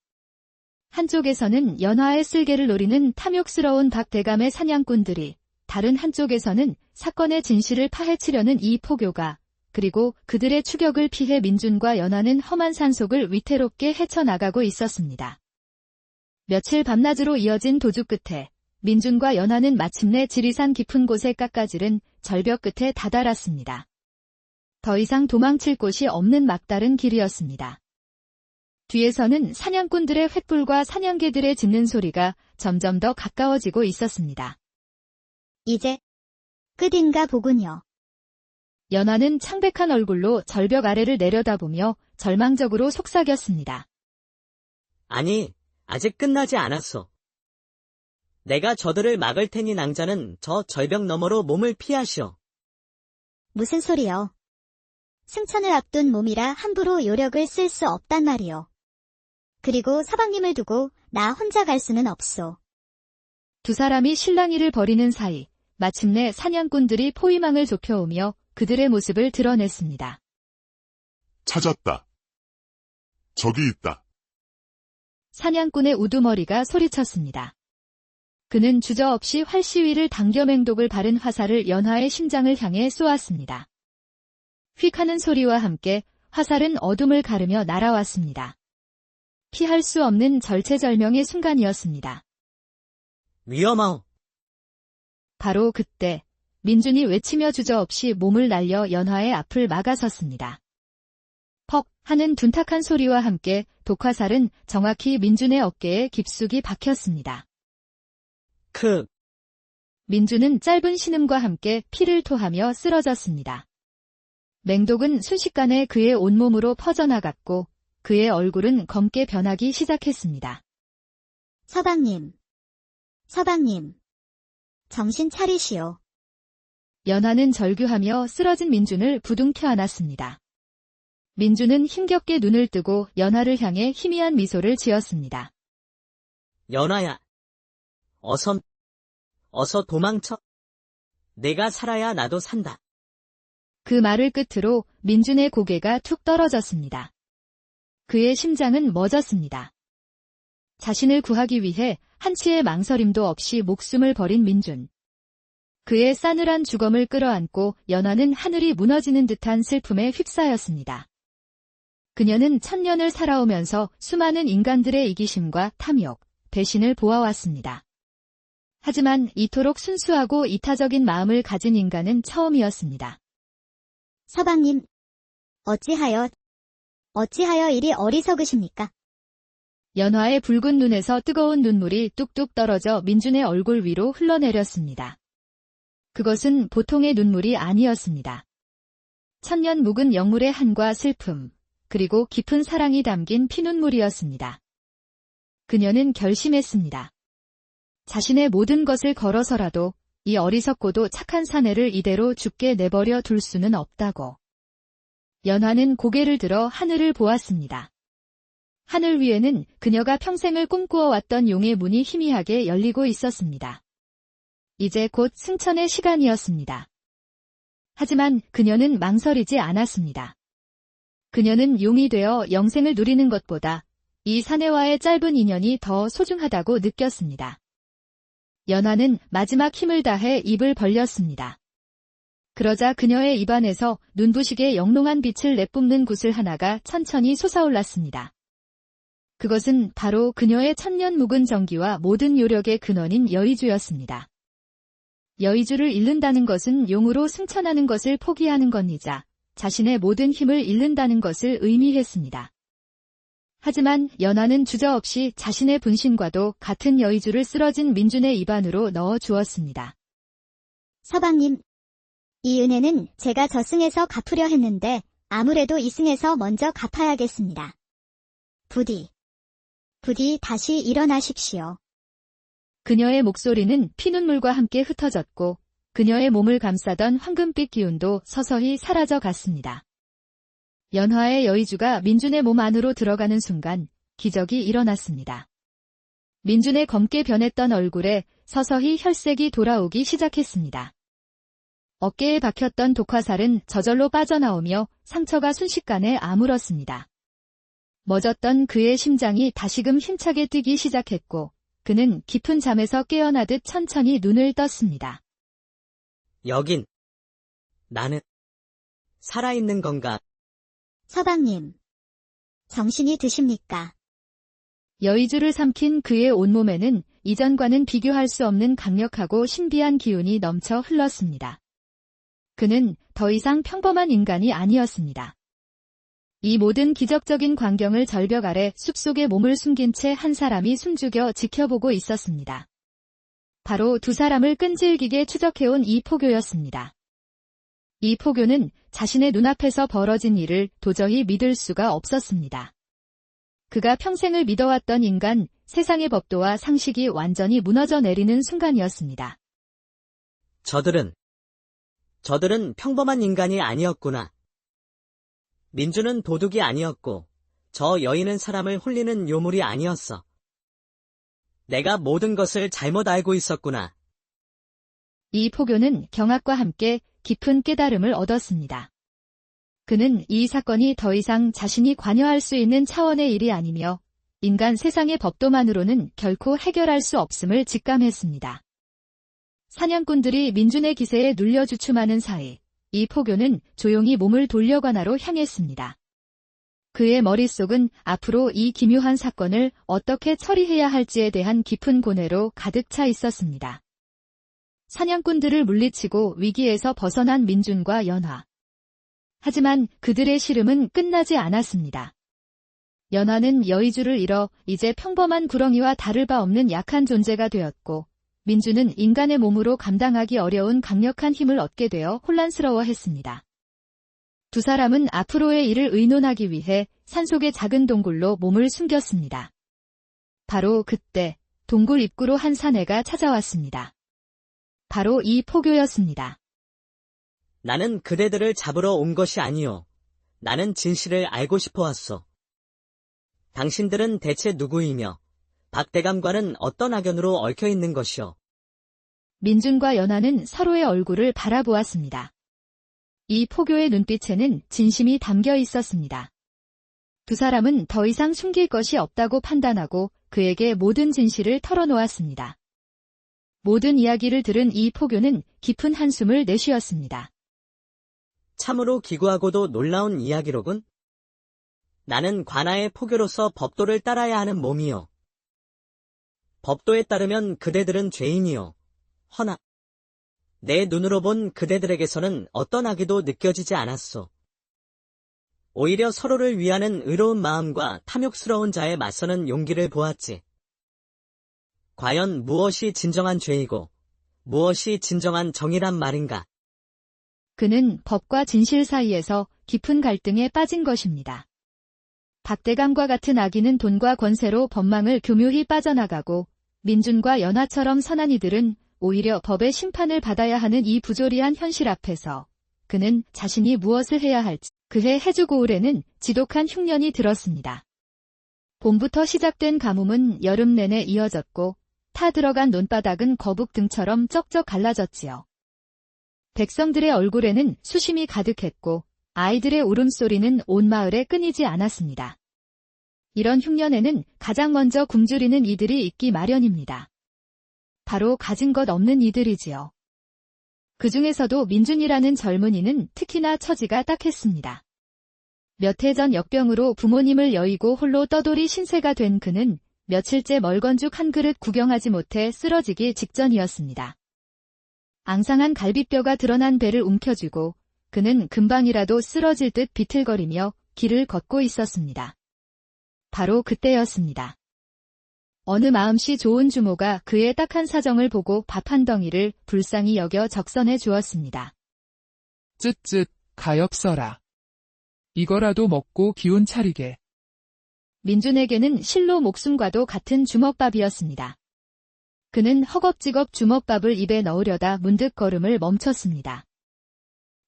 Speaker 1: 한쪽에서는 연화의 쓸개를 노리는 탐욕스러운 박대감의 사냥꾼들이, 다른 한쪽에서는 사건의 진실을 파헤치려는 이 포교가, 그리고 그들의 추격을 피해 민준과 연화는 험한 산속을 위태롭게 헤쳐나가고 있었습니다. 며칠 밤낮으로 이어진 도주 끝에 민준과 연하는 마침내 지리산 깊은 곳에 깎아지른 절벽 끝에 다다랐습니다. 더 이상 도망칠 곳이 없는 막다른 길이었습니다. 뒤에서는 사냥꾼들의 횃불과 사냥개들의 짖는 소리가 점점 더 가까워지고 있었습니다.
Speaker 4: 이제 끝인가 보군요.
Speaker 1: 연하는 창백한 얼굴로 절벽 아래를 내려다보며 절망적으로 속삭였습니다.
Speaker 3: 아니, 아직 끝나지 않았어. 내가 저들을 막을 테니 낭자는 저 절벽 너머로 몸을 피하시오.
Speaker 4: 무슨 소리요? 승천을 앞둔 몸이라 함부로 요력을 쓸 수 없단 말이오. 그리고 서방님을 두고 나 혼자 갈 수는 없소.
Speaker 1: 두 사람이 실랑이를 벌이는 사이 마침내 사냥꾼들이 포위망을 좁혀오며 그들의 모습을 드러냈습니다.
Speaker 5: 찾았다. 저기 있다.
Speaker 1: 사냥꾼의 우두머리가 소리쳤습니다. 그는 주저없이 활시 위를 당겨 맹독을 바른 화살을 연하의 심장을 향해 쏘았습니다. 휙 하는 소리와 함께 화살은 어둠을 가르며 날아왔습니다. 피할 수 없는 절체절명의 순간이었습니다.
Speaker 3: 위험하오.
Speaker 1: 바로 그때 민준이 외치며 주저없이 몸을 날려 연하의 앞을 막아섰습니다. 퍽 하는 둔탁한 소리와 함께 독화살은 정확히 민준의 어깨에 깊숙이 박혔습니다. 민준은 짧은 신음과 함께 피를 토하며 쓰러졌습니다. 맹독은 순식간에 그의 온몸으로 퍼져나갔고 그의 얼굴은 검게 변하기 시작했습니다.
Speaker 4: 서방님. 정신 차리시오.
Speaker 1: 연하는 절규하며 쓰러진 민준을 부둥켜 안았습니다. 민준은 힘겹게 눈을 뜨고 연하를 향해 희미한 미소를 지었습니다.
Speaker 3: 연하야. 어서 도망쳐. 내가 살아야 나도 산다.
Speaker 1: 그 말을 끝으로 민준의 고개가 툭 떨어졌습니다. 그의 심장은 멎었습니다. 자신을 구하기 위해 한치의 망설임도 없이 목숨을 버린 민준. 그의 싸늘한 주검을 끌어안고 연하는 하늘이 무너지는 듯한 슬픔에 휩싸였습니다. 그녀는 천년을 살아오면서 수많은 인간들의 이기심과 탐욕, 배신을 보아왔습니다. 하지만 이토록 순수하고 이타적인 마음을 가진 인간은 처음이었습니다.
Speaker 4: 서방님, 어찌하여 이리 어리석으십니까?
Speaker 1: 연화의 붉은 눈에서 뜨거운 눈물이 뚝뚝 떨어져 민준의 얼굴 위로 흘러내렸습니다. 그것은 보통의 눈물이 아니었습니다. 천년 묵은 영물의 한과 슬픔, 그리고 깊은 사랑이 담긴 피눈물이었습니다. 그녀는 결심했습니다. 자신의 모든 것을 걸어서라도 이 어리석고도 착한 사내를 이대로 죽게 내버려 둘 수는 없다고. 연화는 고개를 들어 하늘을 보았습니다. 하늘 위에는 그녀가 평생을 꿈꾸어왔던 용의 문이 희미하게 열리고 있었습니다. 이제 곧 승천의 시간이었습니다. 하지만 그녀는 망설이지 않았습니다. 그녀는 용이 되어 영생을 누리는 것보다 이 사내와의 짧은 인연이 더 소중하다고 느꼈습니다. 연화는 마지막 힘을 다해 입을 벌렸습니다. 그러자 그녀의 입안에서 눈부시게 영롱한 빛을 내뿜는 구슬 하나가 천천히 솟아올랐습니다. 그것은 바로 그녀의 천년 묵은 정기와 모든 요력의 근원인 여의주였습니다. 여의주를 잃는다는 것은 용으로 승천하는 것을 포기하는 것이자 자신의 모든 힘을 잃는다는 것을 의미했습니다. 하지만 연화는 주저없이 자신의 분신과도 같은 여의주를 쓰러진 민준의 입안으로 넣어 주었습니다.
Speaker 4: 서방님, 이 은혜는 제가 저승에서 갚으려 했는데 아무래도 이승에서 먼저 갚아야겠습니다. 부디 다시 일어나십시오.
Speaker 1: 그녀의 목소리는 피눈물과 함께 흩어졌고 그녀의 몸을 감싸던 황금빛 기운도 서서히 사라져 갔습니다. 연화의 여의주가 민준의 몸 안으로 들어가는 순간 기적이 일어났습니다. 민준의 검게 변했던 얼굴에 서서히 혈색이 돌아오기 시작했습니다. 어깨에 박혔던 독화살은 저절로 빠져나오며 상처가 순식간에 아물었습니다. 멎었던 그의 심장이 다시금 힘차게 뛰기 시작했고 그는 깊은 잠에서 깨어나듯 천천히 눈을 떴습니다.
Speaker 3: 여긴 나는 살아있는 건가?
Speaker 4: 서방님, 정신이 드십니까?
Speaker 1: 여의주를 삼킨 그의 온몸에는 이전과는 비교할 수 없는 강력하고 신비한 기운이 넘쳐 흘렀습니다. 그는 더 이상 평범한 인간이 아니었습니다. 이 모든 기적적인 광경을 절벽 아래 숲속에 몸을 숨긴 채 한 사람이 숨죽여 지켜보고 있었습니다. 바로 두 사람을 끈질기게 추적해온 이 포교였습니다. 이 포교는 자신의 눈앞에서 벌어진 일을 도저히 믿을 수가 없었습니다. 그가 평생을 믿어왔던 인간, 세상의 법도와 상식이 완전히 무너져 내리는 순간이었습니다.
Speaker 3: 저들은 평범한 인간이 아니었구나. 민주는 도둑이 아니었고, 저 여인은 사람을 홀리는 요물이 아니었어. 내가 모든 것을 잘못 알고 있었구나.
Speaker 1: 이 포교는 경악과 함께 깊은 깨달음을 얻었습니다. 그는 이 사건이 더 이상 자신이 관여할 수 있는 차원의 일이 아니며 인간 세상의 법도만으로는 결코 해결할 수 없음을 직감했습니다. 사냥꾼들이 민준의 기세에 눌려 주춤하는 사이 이 포교는 조용히 몸을 돌려 관하로 향했습니다. 그의 머릿속은 앞으로 이 기묘한 사건을 어떻게 처리해야 할지에 대한 깊은 고뇌로 가득 차 있었습니다. 사냥꾼들을 물리치고 위기에서 벗어난 민준과 연화. 하지만 그들의 시름은 끝나지 않았습니다. 연화는 여의주를 잃어 이제 평범한 구렁이와 다를 바 없는 약한 존재가 되었고, 민주는 인간의 몸으로 감당하기 어려운 강력한 힘을 얻게 되어 혼란스러워했습니다. 두 사람은 앞으로의 일을 의논하기 위해 산속의 작은 동굴로 몸을 숨겼습니다. 바로 그때 동굴 입구로 한 사내가 찾아왔습니다. 바로 이 포교였습니다.
Speaker 3: 나는 그대들을 잡으러 온 것이 아니오. 나는 진실을 알고 싶어 왔소. 당신들은 대체 누구이며 박대감과는 어떤 악연으로 얽혀 있는 것이오?
Speaker 1: 민준과 연화는 서로의 얼굴을 바라보았습니다. 이 포교의 눈빛에는 진심이 담겨 있었습니다. 두 사람은 더 이상 숨길 것이 없다고 판단하고 그에게 모든 진실을 털어놓았습니다. 모든 이야기를 들은 이 포교는 깊은 한숨을 내쉬었습니다.
Speaker 3: 참으로 기구하고도 놀라운 이야기로군. 나는 관아의 포교로서 법도를 따라야 하는 몸이요. 법도에 따르면 그대들은 죄인이요. 허나 내 눈으로 본 그대들에게서는 어떤 악의도 느껴지지 않았소. 오히려 서로를 위하는 의로운 마음과 탐욕스러운 자에 맞서는 용기를 보았지. 과연 무엇이 진정한 죄이고 무엇이 진정한 정의란 말인가?
Speaker 1: 그는 법과 진실 사이에서 깊은 갈등에 빠진 것입니다. 박대감과 같은 악인은 돈과 권세로 법망을 교묘히 빠져나가고 민준과 연화처럼 선한 이들은 오히려 법의 심판을 받아야 하는 이 부조리한 현실 앞에서 그는 자신이 무엇을 해야 할지 그해 해주고울에는 지독한 흉년이 들었습니다. 봄부터 시작된 가뭄은 여름 내내 이어졌고 타 들어간 논바닥은 거북 등처럼 쩍쩍 갈라졌지요. 백성들의 얼굴에는 수심이 가득했고 아이들의 울음소리는 온 마을에 끊이지 않았습니다. 이런 흉년에는 가장 먼저 굶주리는 이들이 있기 마련입니다. 바로 가진 것 없는 이들이지요. 그 중에서도 민준이라는 젊은이는 특히나 처지가 딱했습니다. 몇 해 전 역병으로 부모님을 여의고 홀로 떠돌이 신세가 된 그는 며칠째 멀건죽 한 그릇 구경하지 못해 쓰러지기 직전이었습니다. 앙상한 갈비뼈가 드러난 배를 움켜쥐고 그는 금방이라도 쓰러질 듯 비틀거리며 길을 걷고 있었습니다. 바로 그때였습니다. 어느 마음씨 좋은 주모가 그의 딱한 사정을 보고 밥 한 덩이를 불쌍히 여겨 적선해 주었습니다.
Speaker 2: 쯧쯧, 가엾어라. 이거라도 먹고 기운 차리게.
Speaker 1: 민준에게는 실로 목숨과도 같은 주먹밥이었습니다. 그는 허겁지겁 주먹밥을 입에 넣으려다 문득 걸음을 멈췄습니다.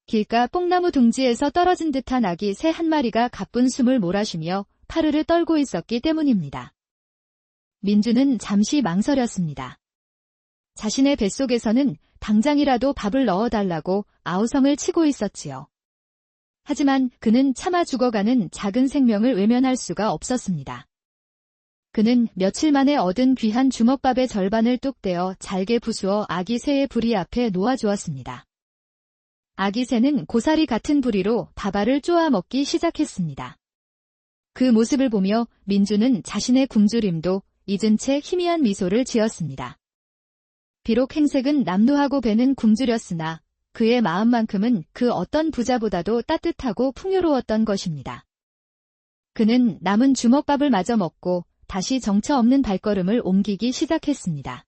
Speaker 1: 길가 뽕나무 둥지에서 떨어진 듯한 아기 새 한 마리가 가쁜 숨을 몰아쉬며 파르르 떨고 있었기 때문입니다. 민준은 잠시 망설였습니다. 자신의 뱃속에서는 당장이라도 밥을 넣어달라고 아우성을 치고 있었지요. 하지만 그는 차마 죽어가는 작은 생명을 외면할 수가 없었습니다. 그는 며칠 만에 얻은 귀한 주먹밥의 절반을 뚝 떼어 잘게 부수어 아기 새의 부리 앞에 놓아주었습니다. 아기 새는 고사리 같은 부리로 밥알을 쪼아 먹기 시작했습니다. 그 모습을 보며 민주는 자신의 굶주림도 잊은 채 희미한 미소를 지었습니다. 비록 행색은 남루하고 배는 굶주렸으나 그의 마음만큼은 그 어떤 부자보다도 따뜻하고 풍요로웠던 것입니다. 그는 남은 주먹밥을 마저 먹고 다시 정처 없는 발걸음을 옮기기 시작했습니다.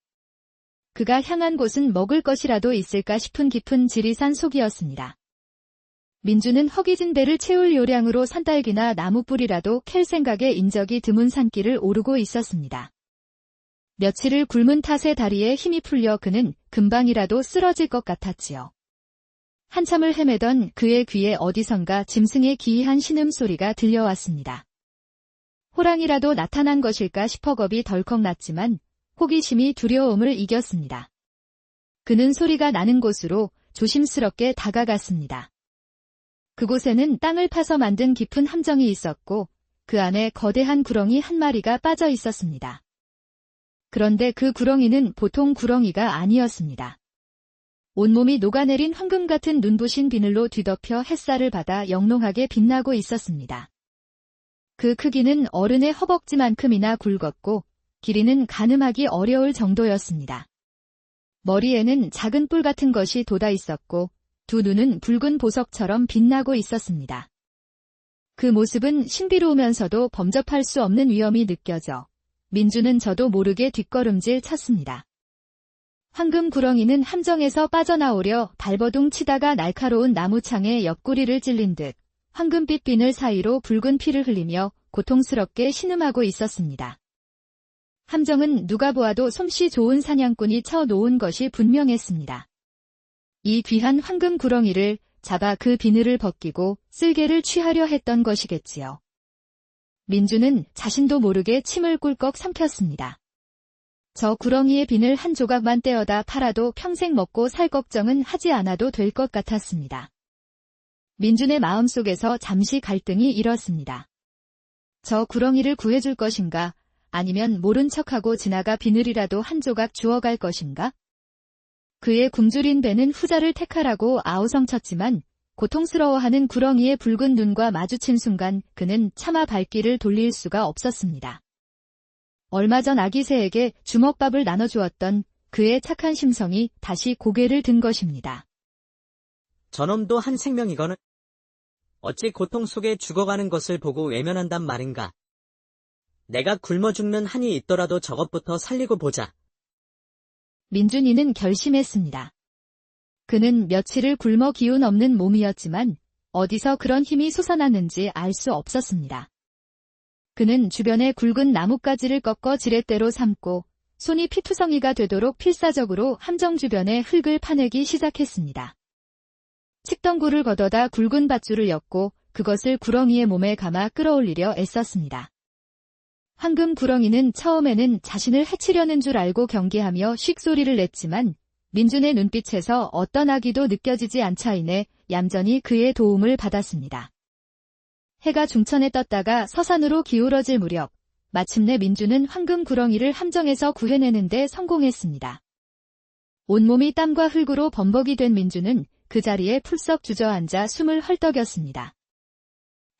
Speaker 1: 그가 향한 곳은 먹을 것이라도 있을까 싶은 깊은 지리산 속이었습니다. 민주는 허기진 배를 채울 요량으로 산딸기나 나무뿌리라도 캘 생각에 인적이 드문 산길을 오르고 있었습니다. 며칠을 굶은 탓에 다리에 힘이 풀려 그는 금방이라도 쓰러질 것 같았지요. 한참을 헤매던 그의 귀에 어디선가 짐승의 기이한 신음소리가 들려왔습니다. 호랑이라도 나타난 것일까 싶어 겁이 덜컥 났지만 호기심이 두려움을 이겼습니다. 그는 소리가 나는 곳으로 조심스럽게 다가갔습니다. 그곳에는 땅을 파서 만든 깊은 함정이 있었고 그 안에 거대한 구렁이 한 마리가 빠져 있었습니다. 그런데 그 구렁이는 보통 구렁이가 아니었습니다. 온몸이 녹아내린 황금 같은 눈부신 비늘로 뒤덮여 햇살을 받아 영롱하게 빛나고 있었습니다. 그 크기는 어른의 허벅지만큼이나 굵었고 길이는 가늠하기 어려울 정도였습니다. 머리에는 작은 뿔 같은 것이 돋아 있었고 두 눈은 붉은 보석처럼 빛나고 있었습니다. 그 모습은 신비로우면서도 범접할 수 없는 위험이 느껴져 민주는 저도 모르게 뒷걸음질 쳤습니다. 황금 구렁이는 함정에서 빠져나오려 발버둥 치다가 날카로운 나무창에 옆구리를 찔린 듯 황금빛 비늘 사이로 붉은 피를 흘리며 고통스럽게 신음하고 있었습니다. 함정은 누가 보아도 솜씨 좋은 사냥꾼이 쳐놓은 것이 분명했습니다. 이 귀한 황금 구렁이를 잡아 그 비늘을 벗기고 쓸개를 취하려 했던 것이겠지요. 민주는 자신도 모르게 침을 꿀꺽 삼켰습니다. 저 구렁이의 비늘 한 조각만 떼어다 팔아도 평생 먹고 살 걱정은 하지 않아도 될 것 같았습니다. 민준의 마음속에서 잠시 갈등이 일었습니다. 저 구렁이를 구해줄 것인가, 아니면 모른 척하고 지나가 비늘이라도 한 조각 주워갈 것인가? 그의 굶주린 배는 후자를 택하라고 아우성쳤지만 고통스러워하는 구렁이의 붉은 눈과 마주친 순간 그는 차마 발길을 돌릴 수가 없었습니다. 얼마 전 아기새에게 주먹밥을 나눠주었던 그의 착한 심성이 다시 고개를 든 것입니다.
Speaker 3: 저놈도 한 생명이거늘. 어찌 고통 속에 죽어가는 것을 보고 외면한단 말인가. 내가 굶어 죽는 한이 있더라도 저것부터 살리고 보자.
Speaker 1: 민준이는 결심했습니다. 그는 며칠을 굶어 기운 없는 몸이었지만 어디서 그런 힘이 솟아났는지 알 수 없었습니다. 그는 주변의 굵은 나뭇가지를 꺾어 지렛대로 삼고 손이 피투성이가 되도록 필사적으로 함정 주변의 흙을 파내기 시작했습니다. 칡덩굴을 걷어다 굵은 밧줄을 엮고 그것을 구렁이의 몸에 감아 끌어올리려 애썼습니다. 황금 구렁이는 처음에는 자신을 해치려는 줄 알고 경계하며 쉭소리를 냈지만 민준의 눈빛에서 어떤 악의도 느껴지지 않자이내 얌전히 그의 도움을 받았습니다. 해가 중천에 떴다가 서산으로 기울어질 무렵 마침내 민준은 황금 구렁이를 함정에서 구해내는 데 성공했습니다. 온몸이 땀과 흙으로 범벅이 된 민준은 그 자리에 풀썩 주저앉아 숨을 헐떡였습니다.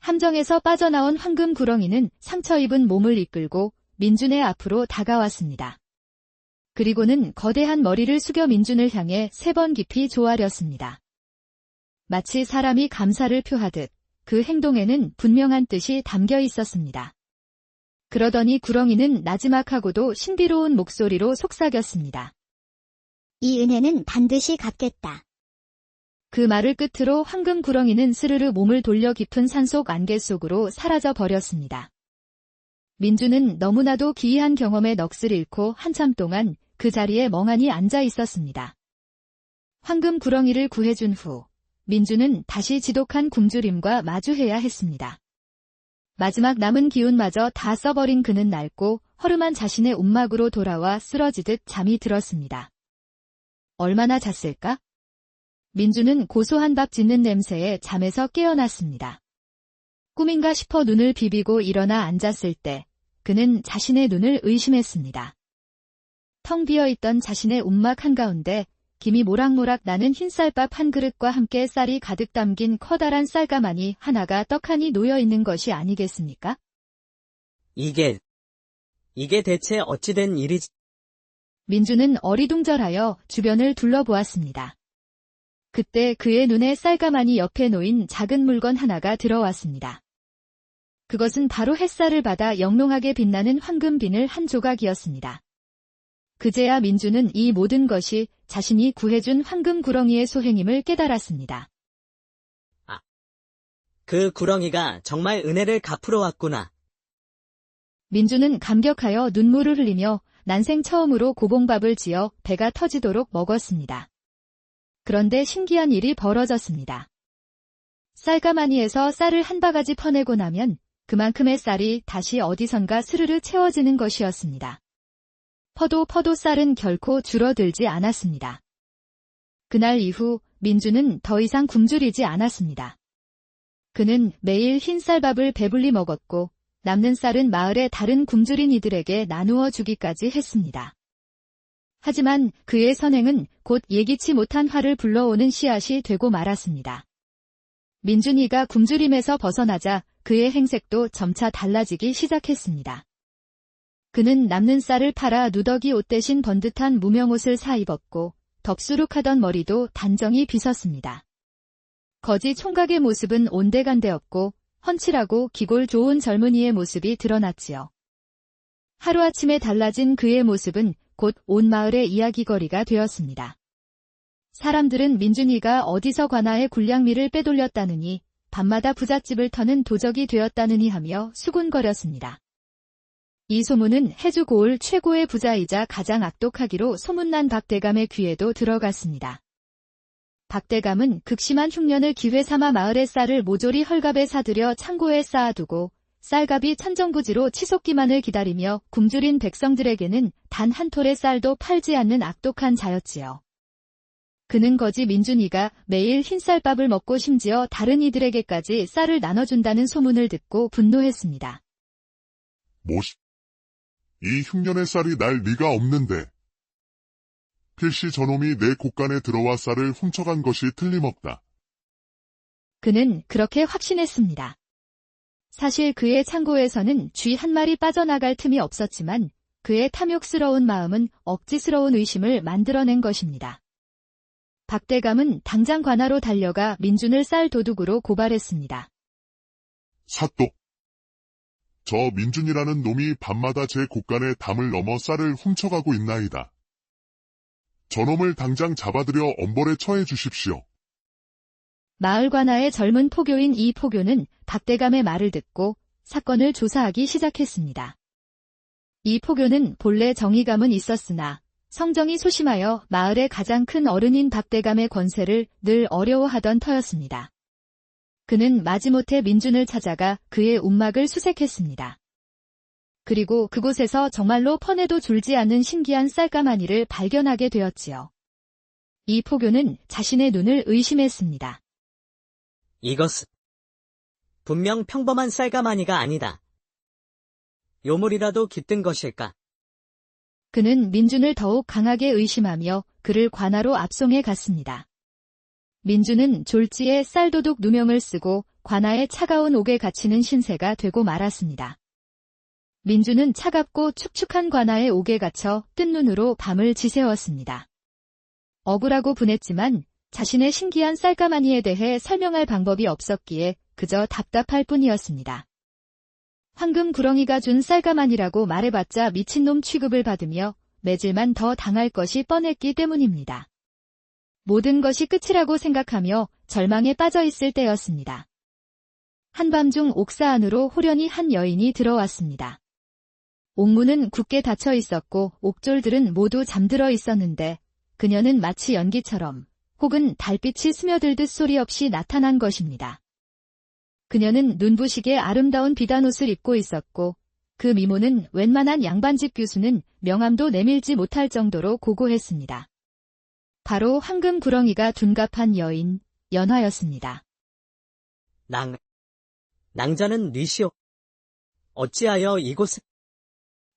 Speaker 1: 함정에서 빠져나온 황금 구렁이는 상처 입은 몸을 이끌고 민준의 앞으로 다가왔습니다. 그리고는 거대한 머리를 숙여 민준을 향해 3번 깊이 조아렸습니다. 마치 사람이 감사를 표하듯 그 행동에는 분명한 뜻이 담겨 있었습니다. 그러더니 구렁이는 나지막하고도 신비로운 목소리로 속삭였습니다.
Speaker 4: 이 은혜는 반드시 갚겠다.
Speaker 1: 그 말을 끝으로 황금 구렁이는 스르르 몸을 돌려 깊은 산속 안개 속으로 사라져 버렸습니다. 민주는 너무나도 기이한 경험에 넋을 잃고 한참 동안 그 자리에 멍하니 앉아 있었습니다. 황금 구렁이를 구해준 후 민주는 다시 지독한 굶주림과 마주해야 했습니다. 마지막 남은 기운마저 다 써버린 그는 낡고 허름한 자신의 움막으로 돌아와 쓰러지듯 잠이 들었습니다. 얼마나 잤을까? 민주는 고소한 밥 짓는 냄새에 잠에서 깨어났습니다. 꿈인가 싶어 눈을 비비고 일어나 앉았을 때 그는 자신의 눈을 의심했습니다. 텅 비어있던 자신의 움막 한가운데 김이 모락모락 나는 흰쌀밥 한 그릇과 함께 쌀이 가득 담긴 커다란 쌀가마니 하나가 떡하니 놓여있는 것이 아니겠습니까?
Speaker 3: 이게 대체 어찌된 일이지?
Speaker 1: 민주는 어리둥절하여 주변을 둘러보았습니다. 그때 그의 눈에 쌀가마니 옆에 놓인 작은 물건 하나가 들어왔습니다. 그것은 바로 햇살을 받아 영롱하게 빛나는 황금 비늘 한 조각이었습니다. 그제야 민주는 이 모든 것이 자신이 구해준 황금 구렁이의 소행임을 깨달았습니다.
Speaker 3: 그 구렁이가 정말 은혜를 갚으러 왔구나.
Speaker 1: 민주는 감격하여 눈물을 흘리며 난생 처음으로 고봉밥을 지어 배가 터지도록 먹었습니다. 그런데 신기한 일이 벌어졌습니다. 쌀가마니에서 쌀을 한 바가지 퍼내고 나면 그만큼의 쌀이 다시 어디선가 스르르 채워지는 것이었습니다. 퍼도 쌀은 결코 줄어들지 않았습니다. 그날 이후 민주는 더 이상 굶주리지 않았습니다. 그는 매일 흰 쌀밥을 배불리 먹었고 남는 쌀은 마을의 다른 굶주린 이들에게 나누어 주기까지 했습니다. 하지만 그의 선행은 곧 예기치 못한 화를 불러오는 씨앗이 되고 말았습니다. 민준이가 굶주림에서 벗어나자 그의 행색도 점차 달라지기 시작했습니다. 그는 남는 쌀을 팔아 누더기 옷 대신 번듯한 무명옷을 사 입었고 덥수룩하던 머리도 단정히 빗었습니다. 거지 총각의 모습은 온데간데없고 훤칠하고 기골 좋은 젊은이의 모습이 드러났지요. 하루아침에 달라진 그의 모습은 곧 온 마을의 이야기거리가 되었습니다. 사람들은 민준이가 어디서 관아의 군량미를 빼돌렸다느니 밤마다 부잣집을 터는 도적이 되었다느니 하며 수군거렸습니다. 이 소문은 해주고을 최고의 부자이자 가장 악독하기로 소문난 박대감의 귀에도 들어갔습니다. 박대감은 극심한 흉년을 기회 삼아 마을의 쌀을 모조리 헐갑에 사들여 창고에 쌓아두고 쌀값이 천정부지로 치솟기만을 기다리며 굶주린 백성들에게는 단 한 톨의 쌀도 팔지 않는 악독한 자였지요. 그는 거지 민준이가 매일 흰쌀밥을 먹고 심지어 다른 이들에게까지 쌀을 나눠준다는 소문을 듣고 분노했습니다.
Speaker 5: 이 흉년의 쌀이 날 리가 없는데. 필시 저놈이 내 곳간에 들어와 쌀을 훔쳐간 것이 틀림없다.
Speaker 1: 그는 그렇게 확신했습니다. 사실 그의 창고에서는 쥐 한 마리 빠져나갈 틈이 없었지만 그의 탐욕스러운 마음은 억지스러운 의심을 만들어낸 것입니다. 박대감은 당장 관아로 달려가 민준을 쌀 도둑으로 고발했습니다.
Speaker 5: 사또. 저 민준이라는 놈이 밤마다 제 곳간에 담을 넘어 쌀을 훔쳐가고 있나이다. 저놈을 당장 잡아들여 엄벌에 처해 주십시오.
Speaker 1: 마을 관아의 젊은 포교인 이 포교는 박대감의 말을 듣고 사건을 조사하기 시작했습니다. 이 포교는 본래 정의감은 있었으나 성정이 소심하여 마을의 가장 큰 어른인 박대감의 권세를 늘 어려워하던 터였습니다. 그는 마지못해 민준을 찾아가 그의 움막을 수색했습니다. 그리고 그곳에서 정말로 퍼내도 줄지 않는 신기한 쌀가마니를 발견하게 되었지요. 이 포교는 자신의 눈을 의심했습니다.
Speaker 3: 이것은 분명 평범한 쌀가마니가 아니다. 요물이라도 깃든 것일까?
Speaker 1: 그는 민준을 더욱 강하게 의심하며 그를 관아로 압송해 갔습니다. 민준은 졸지에 쌀도둑 누명을 쓰고 관아의 차가운 옥에 갇히는 신세가 되고 말았습니다. 민준은 차갑고 축축한 관아의 옥에 갇혀 뜬 눈으로 밤을 지새웠습니다. 억울하고 분했지만 자신의 신기한 쌀가마니에 대해 설명할 방법이 없었기에 그저 답답할 뿐이었습니다. 황금 구렁이가 준 쌀가마니라고 말해봤자 미친놈 취급을 받으며 매질만 더 당할 것이 뻔했기 때문입니다. 모든 것이 끝이라고 생각하며 절망에 빠져 있을 때였습니다. 한밤중 옥사 안으로 호련히 한 여인이 들어왔습니다. 옥문은 굳게 닫혀 있었고 옥졸들은 모두 잠들어 있었는데 그녀는 마치 연기처럼 혹은 달빛이 스며들듯 소리 없이 나타난 것입니다. 그녀는 눈부시게 아름다운 비단옷을 입고 있었고 그 미모는 웬만한 양반집 교수는 명함도 내밀지 못할 정도로 고고했습니다. 바로 황금 구렁이가 둔갑한 여인, 연화였습니다.
Speaker 3: 낭자는 뉘시오. 어찌하여 이곳에...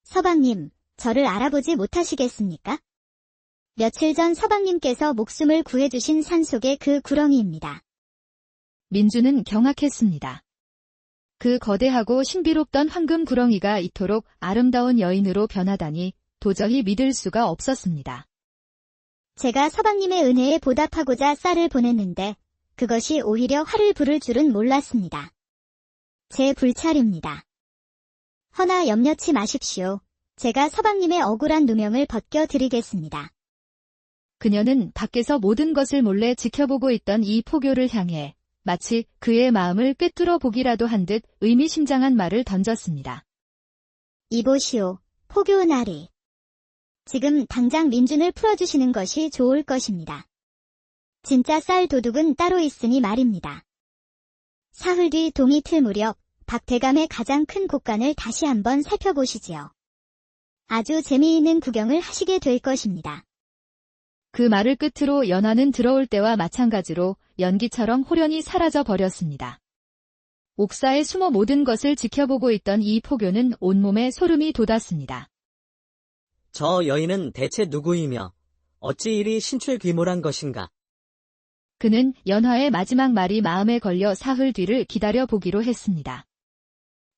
Speaker 4: 서방님, 저를 알아보지 못하시겠습니까? 며칠 전 서방님께서 목숨을 구해주신 산속의 그 구렁이입니다.
Speaker 1: 민주는 경악했습니다. 그 거대하고 신비롭던 황금 구렁이가 이토록 아름다운 여인으로 변하다니 도저히 믿을 수가 없었습니다.
Speaker 4: 제가 서방님의 은혜에 보답하고자 쌀을 보냈는데 그것이 오히려 화를 부를 줄은 몰랐습니다. 제 불찰입니다. 허나 염려치 마십시오. 제가 서방님의 억울한 누명을 벗겨드리겠습니다.
Speaker 1: 그녀는 밖에서 모든 것을 몰래 지켜보고 있던 이 포교를 향해 마치 그의 마음을 꿰뚫어 보기라도 한 듯 의미심장한 말을 던졌습니다.
Speaker 4: 이보시오, 포교 나리. 지금 당장 민준을 풀어주시는 것이 좋을 것입니다. 진짜 쌀 도둑은 따로 있으니 말입니다. 사흘 뒤 동이 틀 무렵 박대감의 가장 큰 곡간을 다시 한번 살펴보시지요. 아주 재미있는 구경을 하시게 될 것입니다.
Speaker 1: 그 말을 끝으로 연화는 들어올 때와 마찬가지로 연기처럼 호련히 사라져 버렸습니다. 옥사에 숨어 모든 것을 지켜보고 있던 이 포교는 온몸에 소름이 돋았습니다.
Speaker 3: 저 여인은 대체 누구이며 어찌 이리 신출귀몰한 것인가?
Speaker 1: 그는 연화의 마지막 말이 마음에 걸려 사흘 뒤를 기다려보기로 했습니다.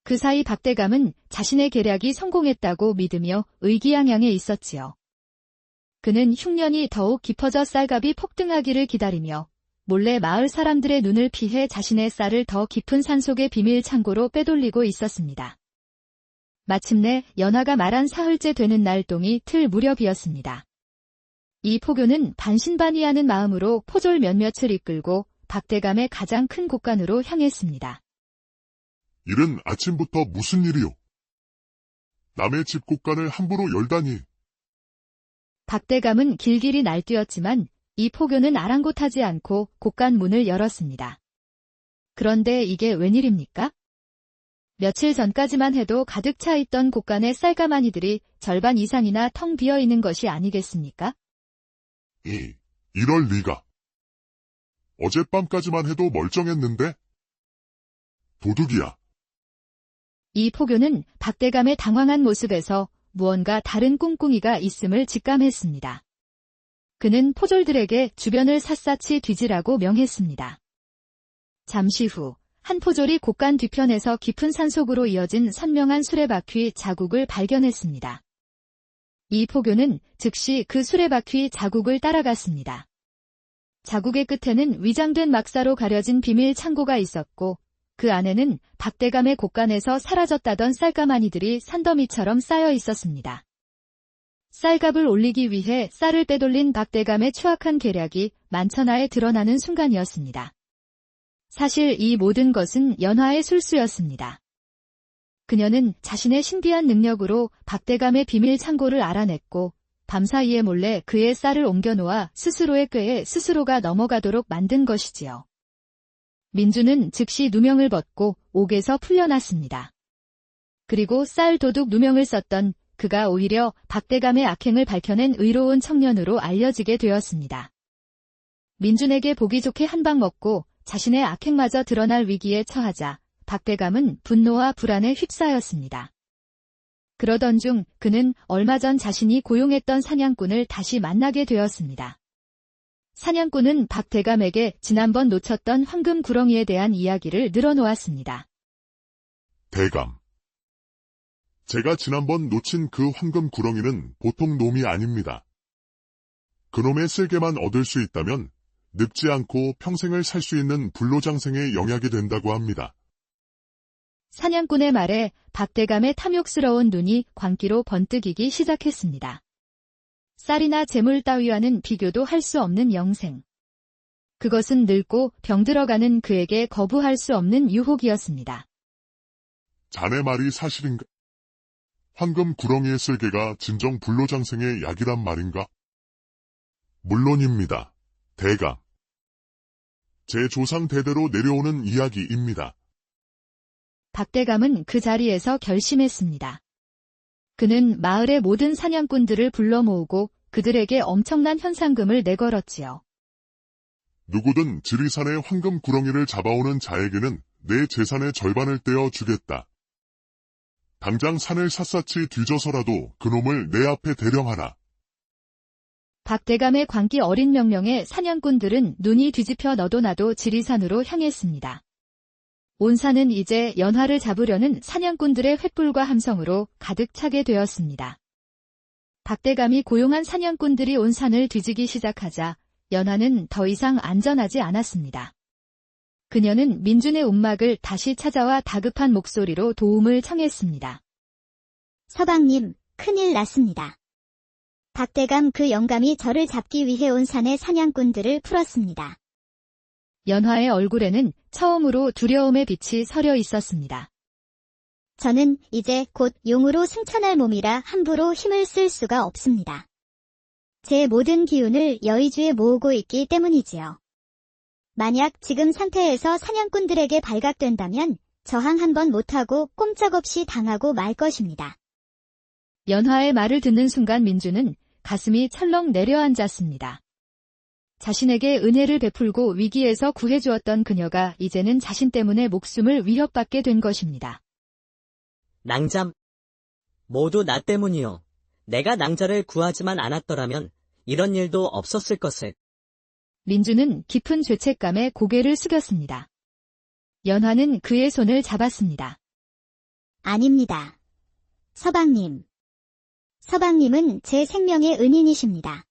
Speaker 1: 그 사이 박대감은 자신의 계략이 성공했다고 믿으며 의기양양해 있었지요. 그는 흉년이 더욱 깊어져 쌀값이 폭등하기를 기다리며 몰래 마을 사람들의 눈을 피해 자신의 쌀을 더 깊은 산속의 비밀 창고로 빼돌리고 있었습니다. 마침내 연화가 말한 사흘째 되는 날 동이 틀 무렵이었습니다. 이 포교는 반신반의하는 마음으로 포졸 몇몇을 이끌고 박대감의 가장 큰 곡간으로 향했습니다.
Speaker 5: 이른 아침부터 무슨 일이요? 남의 집 곳간을 함부로 열다니.
Speaker 1: 박대감은 길길이 날뛰었지만 이 포교는 아랑곳하지 않고 곡간 문을 열었습니다. 그런데 이게 웬일입니까? 며칠 전까지만 해도 가득 차 있던 곡간의 쌀가마니들이 절반 이상이나 텅 비어 있는 것이 아니겠습니까?
Speaker 5: 이럴 리가. 어젯밤까지만 해도 멀쩡했는데? 도둑이야.
Speaker 1: 이 포교는 박대감의 당황한 모습에서 무언가 다른 꿍꿍이가 있음을 직감했습니다. 그는 포졸들에게 주변을 샅샅이 뒤지라고 명했습니다. 잠시 후 한 포졸이 곡간 뒤편에서 깊은 산속으로 이어진 선명한 수레바퀴 자국을 발견했습니다. 이 포교는 즉시 그 수레바퀴 자국을 따라갔습니다. 자국의 끝에는 위장된 막사로 가려진 비밀 창고가 있었고 그 안에는 박대감의 곡간에서 사라졌다던 쌀가마니들이 산더미처럼 쌓여 있었습니다. 쌀값을 올리기 위해 쌀을 빼돌린 박대감의 추악한 계략이 만천하에 드러나는 순간이었습니다. 사실 이 모든 것은 연화의 술수였습니다. 그녀는 자신의 신비한 능력으로 박대감의 비밀 창고를 알아냈고 밤사이에 몰래 그의 쌀을 옮겨놓아 스스로의 꾀에 스스로가 넘어가도록 만든 것이지요. 민주는 즉시 누명을 벗고 옥에서 풀려났습니다. 그리고 쌀 도둑 누명을 썼던 그가 오히려 박대감의 악행을 밝혀낸 의로운 청년으로 알려지게 되었습니다. 민준에게 보기 좋게 한 방 먹고 자신의 악행마저 드러날 위기에 처하자 박대감은 분노와 불안에 휩싸였습니다. 그러던 중 그는 얼마 전 자신이 고용했던 사냥꾼을 다시 만나게 되었습니다. 사냥꾼은 박대감에게 지난번 놓쳤던 황금 구렁이에 대한 이야기를 늘어놓았습니다.
Speaker 5: 대감. 제가 지난번 놓친 그 황금 구렁이는 보통 놈이 아닙니다. 그놈의 쓸개만 얻을 수 있다면 늙지 않고 평생을 살 수 있는 불로장생의 영약이 된다고 합니다.
Speaker 1: 사냥꾼의 말에 박대감의 탐욕스러운 눈이 광기로 번뜩이기 시작했습니다. 쌀이나 재물 따위와는 비교도 할 수 없는 영생. 그것은 늙고 병들어가는 그에게 거부할 수 없는 유혹이었습니다.
Speaker 5: 자네 말이 사실인가? 황금 구렁이의 쓸개가 진정 불로장생의 약이란 말인가? 물론입니다. 대감. 제 조상 대대로 내려오는 이야기입니다.
Speaker 1: 박대감은 그 자리에서 결심했습니다. 그는 마을의 모든 사냥꾼들을 불러 모으고 그들에게 엄청난 현상금을 내걸었지요.
Speaker 5: 누구든 지리산의 황금 구렁이를 잡아오는 자에게는 내 재산의 절반을 떼어 주겠다. 당장 산을 샅샅이 뒤져서라도 그놈을 내 앞에 대령하라.
Speaker 1: 박대감의 광기 어린 명령에 사냥꾼들은 눈이 뒤집혀 너도 나도 지리산으로 향했습니다. 온 산은 이제 연화를 잡으려는 사냥꾼들의 횃불과 함성으로 가득 차게 되었습니다. 박대감이 고용한 사냥꾼들이 온 산을 뒤지기 시작하자 연화는 더 이상 안전하지 않았습니다. 그녀는 민준의 움막을 다시 찾아와 다급한 목소리로 도움을 청했습니다.
Speaker 4: 서방님, 큰일 났습니다. 박대감 그 영감이 저를 잡기 위해 온 산의 사냥꾼들을 풀었습니다.
Speaker 1: 연화의 얼굴에는 처음으로 두려움의 빛이 서려 있었습니다.
Speaker 4: 저는 이제 곧 용으로 승천할 몸이라 함부로 힘을 쓸 수가 없습니다. 제 모든 기운을 여의주에 모으고 있기 때문이지요. 만약 지금 상태에서 사냥꾼들에게 발각된다면 저항 한번 못하고 꼼짝없이 당하고 말 것입니다.
Speaker 1: 연화의 말을 듣는 순간 민주는 가슴이 철렁 내려앉았습니다. 자신에게 은혜를 베풀고 위기에서 구해주었던 그녀가 이제는 자신 때문에 목숨을 위협받게 된 것입니다.
Speaker 3: 낭잠. 모두 나 때문이요. 내가 낭자를 구하지만 않았더라면 이런 일도 없었을 것을.
Speaker 1: 민주는 깊은 죄책감에 고개를 숙였습니다. 연화는 그의 손을 잡았습니다.
Speaker 4: 아닙니다. 서방님. 서방님은 제 생명의 은인이십니다.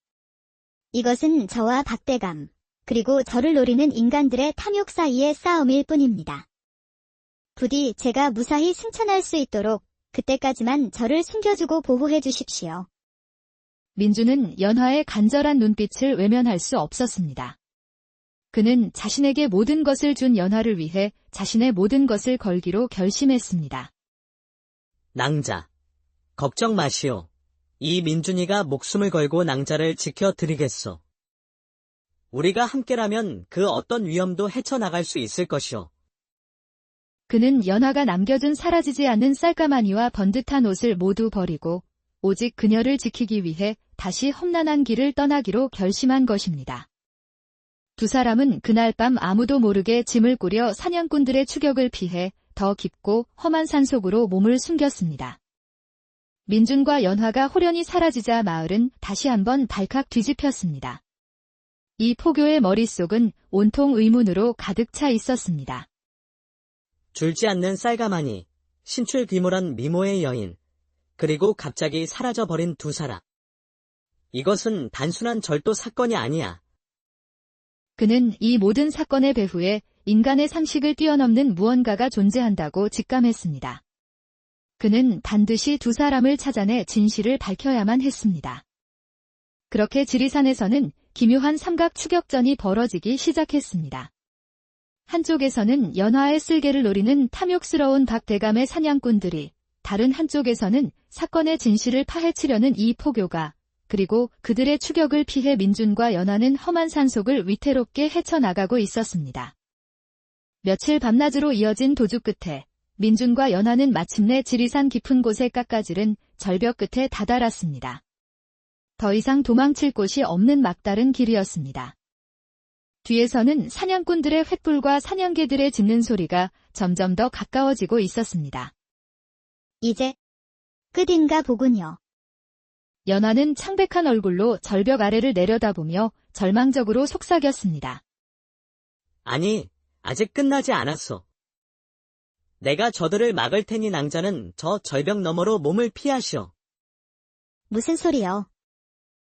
Speaker 4: 이것은 저와 박대감, 그리고 저를 노리는 인간들의 탐욕 사이의 싸움일 뿐입니다. 부디 제가 무사히 승천할 수 있도록 그때까지만 저를 숨겨주고 보호해 주십시오.
Speaker 1: 민주는 연화의 간절한 눈빛을 외면할 수 없었습니다. 그는 자신에게 모든 것을 준 연화를 위해 자신의 모든 것을 걸기로 결심했습니다.
Speaker 3: 낭자. 걱정 마시오. 이 민준이가 목숨을 걸고 낭자를 지켜드리겠소. 우리가 함께라면 그 어떤 위험도 헤쳐나갈 수 있을 것이오.
Speaker 1: 그는 연화가 남겨준 사라지지 않는 쌀가마니와 번듯한 옷을 모두 버리고 오직 그녀를 지키기 위해 다시 험난한 길을 떠나기로 결심한 것입니다. 두 사람은 그날 밤 아무도 모르게 짐을 꾸려 사냥꾼들의 추격을 피해 더 깊고 험한 산속으로 몸을 숨겼습니다. 민준과 연화가 홀연히 사라지자 마을은 다시 한번 발칵 뒤집혔습니다. 이 포교의 머릿속은 온통 의문으로 가득 차 있었습니다.
Speaker 3: 줄지 않는 쌀가마니, 신출귀몰한 미모의 여인, 그리고 갑자기 사라져버린 두 사람. 이것은 단순한 절도 사건이 아니야.
Speaker 1: 그는 이 모든 사건의 배후에 인간의 상식을 뛰어넘는 무언가가 존재한다고 직감했습니다. 그는 반드시 두 사람을 찾아내 진실을 밝혀야만 했습니다. 그렇게 지리산에서는 기묘한 삼각 추격전이 벌어지기 시작했습니다. 한쪽에서는 연화의 쓸개를 노리는 탐욕스러운 박대감의 사냥꾼들이, 다른 한쪽에서는 사건의 진실을 파헤치려는 이 포교가, 그리고 그들의 추격을 피해 민준과 연화는 험한 산속을 위태롭게 헤쳐나가고 있었습니다. 며칠 밤낮으로 이어진 도주 끝에 민준과 연화는 마침내 지리산 깊은 곳에 깎아지른 절벽 끝에 다다랐습니다. 더 이상 도망칠 곳이 없는 막다른 길이었습니다. 뒤에서는 사냥꾼들의 횃불과 사냥개들의 짖는 소리가 점점 더 가까워지고 있었습니다.
Speaker 4: 이제 끝인가 보군요.
Speaker 1: 연화는 창백한 얼굴로 절벽 아래를 내려다보며 절망적으로 속삭였습니다.
Speaker 3: 아니, 아직 끝나지 않았어. 내가 저들을 막을 테니 낭자는 저 절벽 너머로 몸을 피하시오.
Speaker 4: 무슨 소리요?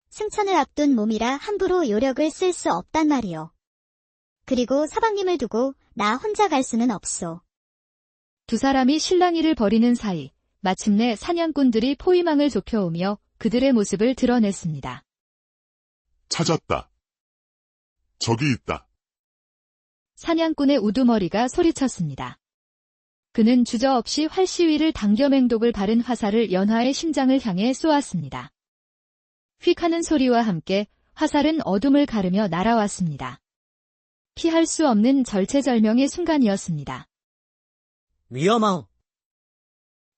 Speaker 4: 승천을 앞둔 몸이라 함부로 요력을 쓸 수 없단 말이요. 그리고 서방님을 두고 나 혼자 갈 수는 없소.
Speaker 1: 두 사람이 실랑이를 벌이는 사이 마침내 사냥꾼들이 포위망을 좁혀오며 그들의 모습을 드러냈습니다.
Speaker 5: 찾았다. 저기 있다.
Speaker 1: 사냥꾼의 우두머리가 소리쳤습니다. 그는 주저없이 활시위를 당겨 맹독을 바른 화살을 연화의 심장을 향해 쏘았습니다. 휙 하는 소리와 함께 화살은 어둠을 가르며 날아왔습니다. 피할 수 없는 절체절명의 순간이었습니다.
Speaker 3: 위험하오.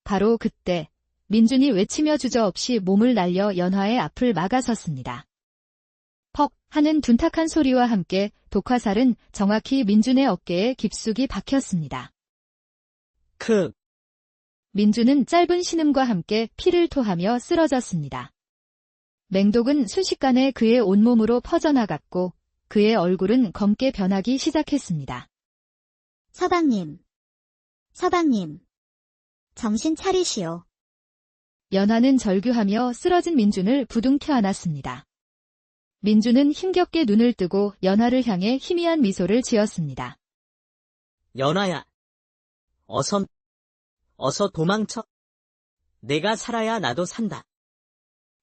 Speaker 1: 바로 그때 민준이 외치며 주저없이 몸을 날려 연화의 앞을 막아섰습니다. 퍽 하는 둔탁한 소리와 함께 독화살은 정확히 민준의 어깨에 깊숙이 박혔습니다. 민준은 짧은 신음과 함께 피를 토하며 쓰러졌습니다. 맹독은 순식간에 그의 온몸으로 퍼져나갔고 그의 얼굴은 검게 변하기 시작했습니다.
Speaker 4: 서방님, 서방님. 정신 차리시오.
Speaker 1: 연화는 절규하며 쓰러진 민준을 부둥켜 안았습니다. 민준은 힘겹게 눈을 뜨고 연화를 향해 희미한 미소를 지었습니다.
Speaker 3: 연화야. 어서 도망쳐. 내가 살아야 나도 산다.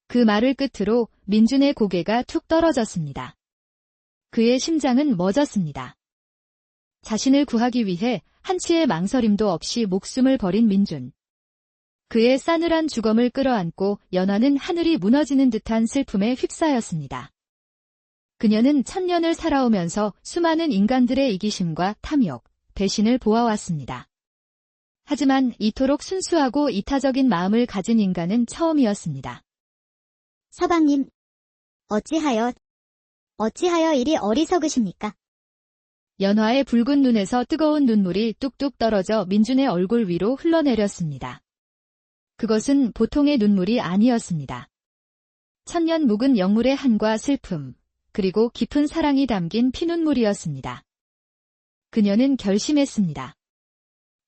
Speaker 1: 그 말을 끝으로 민준의 고개가 툭 떨어졌습니다. 그의 심장은 멎었습니다. 자신을 구하기 위해 한치의 망설임도 없이 목숨을 버린 민준. 그의 싸늘한 주검을 끌어안고 연화는 하늘이 무너지는 듯한 슬픔에 휩싸였습니다. 그녀는 천년을 살아오면서 수많은 인간들의 이기심과 탐욕, 배신을 보아왔습니다. 하지만 이토록 순수하고 이타적인 마음을 가진 인간은 처음이었습니다.
Speaker 4: 서방님. 어찌하여 이리 어리석으십니까?
Speaker 1: 연화의 붉은 눈에서 뜨거운 눈물이 뚝뚝 떨어져 민준의 얼굴 위로 흘러내렸습니다. 그것은 보통의 눈물이 아니었습니다. 천년 묵은 영물의 한과 슬픔, 그리고 깊은 사랑이 담긴 피눈물이었습니다. 그녀는 결심했습니다.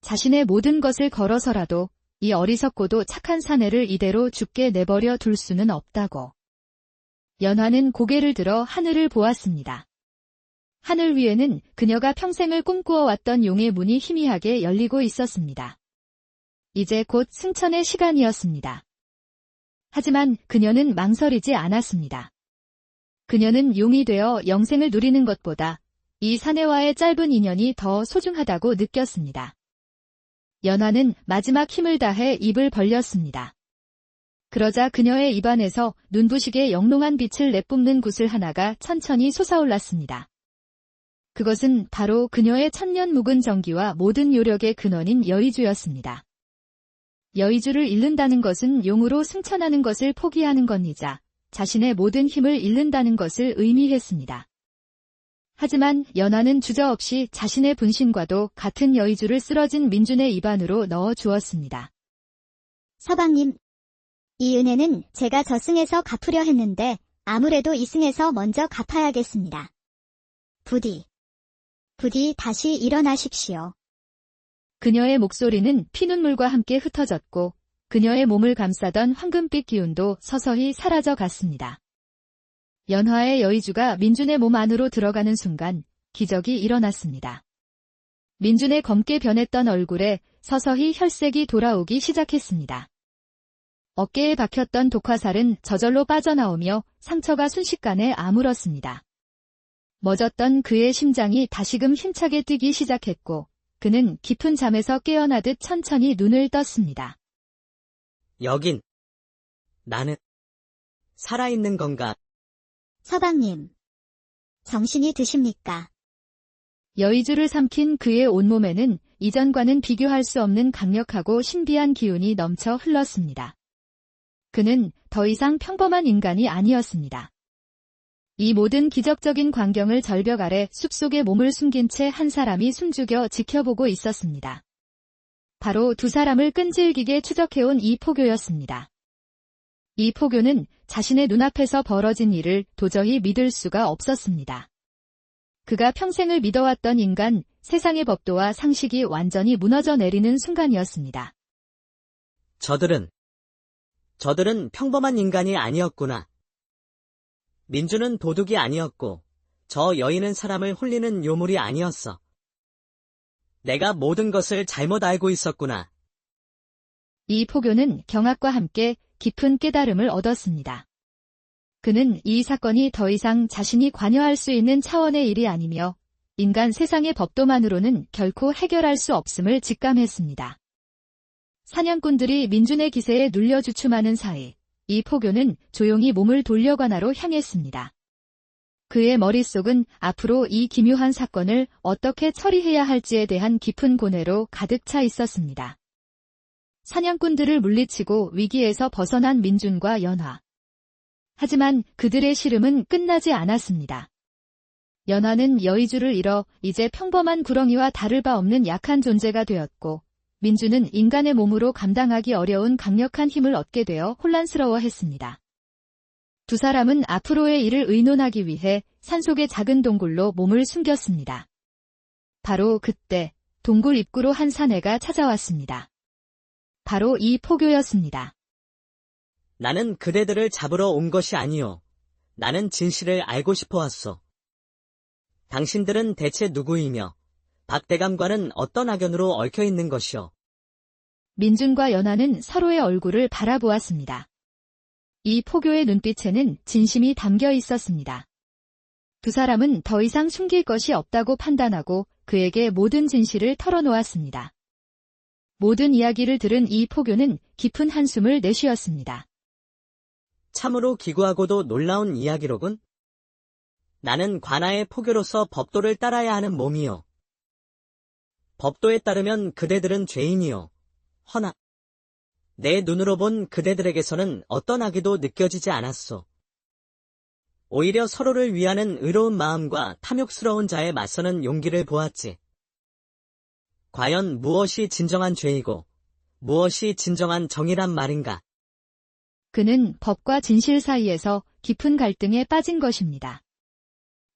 Speaker 1: 자신의 모든 것을 걸어서라도 이 어리석고도 착한 사내를 이대로 죽게 내버려 둘 수는 없다고. 연화는 고개를 들어 하늘을 보았습니다. 하늘 위에는 그녀가 평생을 꿈꾸어왔던 용의 문이 희미하게 열리고 있었습니다. 이제 곧 승천의 시간이었습니다. 하지만 그녀는 망설이지 않았습니다. 그녀는 용이 되어 영생을 누리는 것보다 이 사내와의 짧은 인연이 더 소중하다고 느꼈습니다. 연화는 마지막 힘을 다해 입을 벌렸습니다. 그러자 그녀의 입안에서 눈부시게 영롱한 빛을 내뿜는 구슬 하나가 천천히 솟아올랐습니다. 그것은 바로 그녀의 천년 묵은 정기와 모든 요력의 근원인 여의주였습니다. 여의주를 잃는다는 것은 용으로 승천하는 것을 포기하는 것이자 자신의 모든 힘을 잃는다는 것을 의미했습니다. 하지만 연화는 주저없이 자신의 분신과도 같은 여의주를 쓰러진 민준의 입안으로 넣어 주었습니다.
Speaker 4: 서방님. 이 은혜는 제가 저승에서 갚으려 했는데 아무래도 이승에서 먼저 갚아야겠습니다. 부디 다시 일어나십시오.
Speaker 1: 그녀의 목소리는 피눈물과 함께 흩어졌고 그녀의 몸을 감싸던 황금빛 기운도 서서히 사라져 갔습니다. 연화의 여의주가 민준의 몸 안으로 들어가는 순간 기적이 일어났습니다. 민준의 검게 변했던 얼굴에 서서히 혈색이 돌아오기 시작했습니다. 어깨에 박혔던 독화살은 저절로 빠져나오며 상처가 순식간에 아물었습니다. 멎었던 그의 심장이 다시금 힘차게 뛰기 시작했고 그는 깊은 잠에서 깨어나듯 천천히 눈을 떴습니다.
Speaker 3: 여긴 나는 살아있는 건가?
Speaker 4: 서방님. 정신이 드십니까?
Speaker 1: 여의주를 삼킨 그의 온몸에는 이전과는 비교할 수 없는 강력하고 신비한 기운이 넘쳐 흘렀습니다. 그는 더 이상 평범한 인간이 아니었습니다. 이 모든 기적적인 광경을 절벽 아래 숲속에 몸을 숨긴 채 한 사람이 숨죽여 지켜보고 있었습니다. 바로 두 사람을 끈질기게 추적해온 이포교였습니다. 이포교는 자신의 눈앞에서 벌어진 일을 도저히 믿을 수가 없었습니다. 그가 평생을 믿어왔던 인간, 세상의 법도와 상식이 완전히 무너져 내리는 순간이었습니다.
Speaker 3: 저들은 평범한 인간이 아니었구나. 민주는 도둑이 아니었고 저 여인은 사람을 홀리는 요물이 아니었어. 내가 모든 것을 잘못 알고 있었구나.
Speaker 1: 이 포교는 경악과 함께 깊은 깨달음을 얻었습니다. 그는 이 사건이 더 이상 자신이 관여할 수 있는 차원의 일이 아니며 인간 세상의 법도만으로는 결코 해결할 수 없음을 직감했습니다. 사냥꾼들이 민준의 기세에 눌려 주춤하는 사이 이 포교는 조용히 몸을 돌려 관하로 향했습니다. 그의 머릿속은 앞으로 이 기묘한 사건을 어떻게 처리해야 할지에 대한 깊은 고뇌로 가득 차 있었습니다. 사냥꾼들을 물리치고 위기에서 벗어난 민준과 연화. 하지만 그들의 시름은 끝나지 않았습니다. 연화는 여의주를 잃어 이제 평범한 구렁이와 다를 바 없는 약한 존재가 되었고 민준은 인간의 몸으로 감당하기 어려운 강력한 힘을 얻게 되어 혼란스러워했습니다. 두 사람은 앞으로의 일을 의논하기 위해 산속의 작은 동굴로 몸을 숨겼습니다. 바로 그때 동굴 입구로 한 사내가 찾아왔습니다. 바로 이 포교였습니다.
Speaker 3: 나는 그대들을 잡으러 온 것이 아니오. 나는 진실을 알고 싶어 왔소. 당신들은 대체 누구이며 박대감과는 어떤 악연으로 얽혀 있는 것이오?
Speaker 1: 민준과 연하는 서로의 얼굴을 바라보았습니다. 이 포교의 눈빛에는 진심이 담겨 있었습니다. 두 사람은 더 이상 숨길 것이 없다고 판단하고 그에게 모든 진실을 털어놓았습니다. 모든 이야기를 들은 이 포교는 깊은 한숨을 내쉬었습니다.
Speaker 3: 참으로 기구하고도 놀라운 이야기로군. 나는 관아의 포교로서 법도를 따라야 하는 몸이요. 법도에 따르면 그대들은 죄인이요. 허나 내 눈으로 본 그대들에게서는 어떤 악의도 느껴지지 않았소. 오히려 서로를 위하는 의로운 마음과 탐욕스러운 자에 맞서는 용기를 보았지. 과연 무엇이 진정한 죄이고 무엇이 진정한 정의란 말인가?
Speaker 1: 그는 법과 진실 사이에서 깊은 갈등에 빠진 것입니다.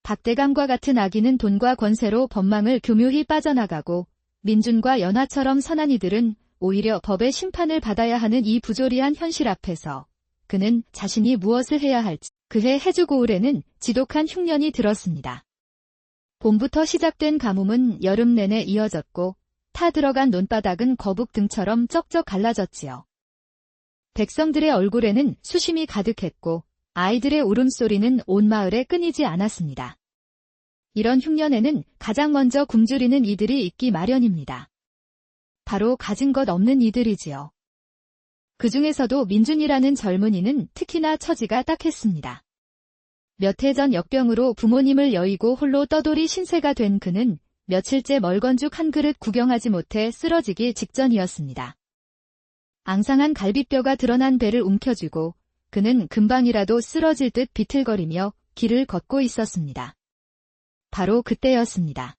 Speaker 1: 박대감과 같은 악인은 돈과 권세로 법망을 교묘히 빠져나가고 민준과 연하처럼 선한 이들은 오히려 법의 심판을 받아야 하는 이 부조리한 현실 앞에서 그는 자신이 무엇을 해야 할지 그해 해주고울에는 지독한 흉년이 들었습니다. 봄부터 시작된 가뭄은 여름 내내 이어졌고 타 들어간 논바닥은 거북 등처럼 쩍쩍 갈라졌지요. 백성들의 얼굴에는 수심이 가득했고 아이들의 울음소리는 온 마을에 끊이지 않았습니다. 이런 흉년에는 가장 먼저 굶주리는 이들이 있기 마련입니다. 바로 가진 것 없는 이들이지요. 그 중에서도 민준이라는 젊은이는 특히나 처지가 딱했습니다. 몇 해 전 역병으로 부모님을 여의고 홀로 떠돌이 신세가 된 그는 며칠째 멀건죽 한 그릇 구경하지 못해 쓰러지기 직전이었습니다. 앙상한 갈비뼈가 드러난 배를 움켜쥐고 그는 금방이라도 쓰러질 듯 비틀거리며 길을 걷고 있었습니다. 바로 그때였습니다.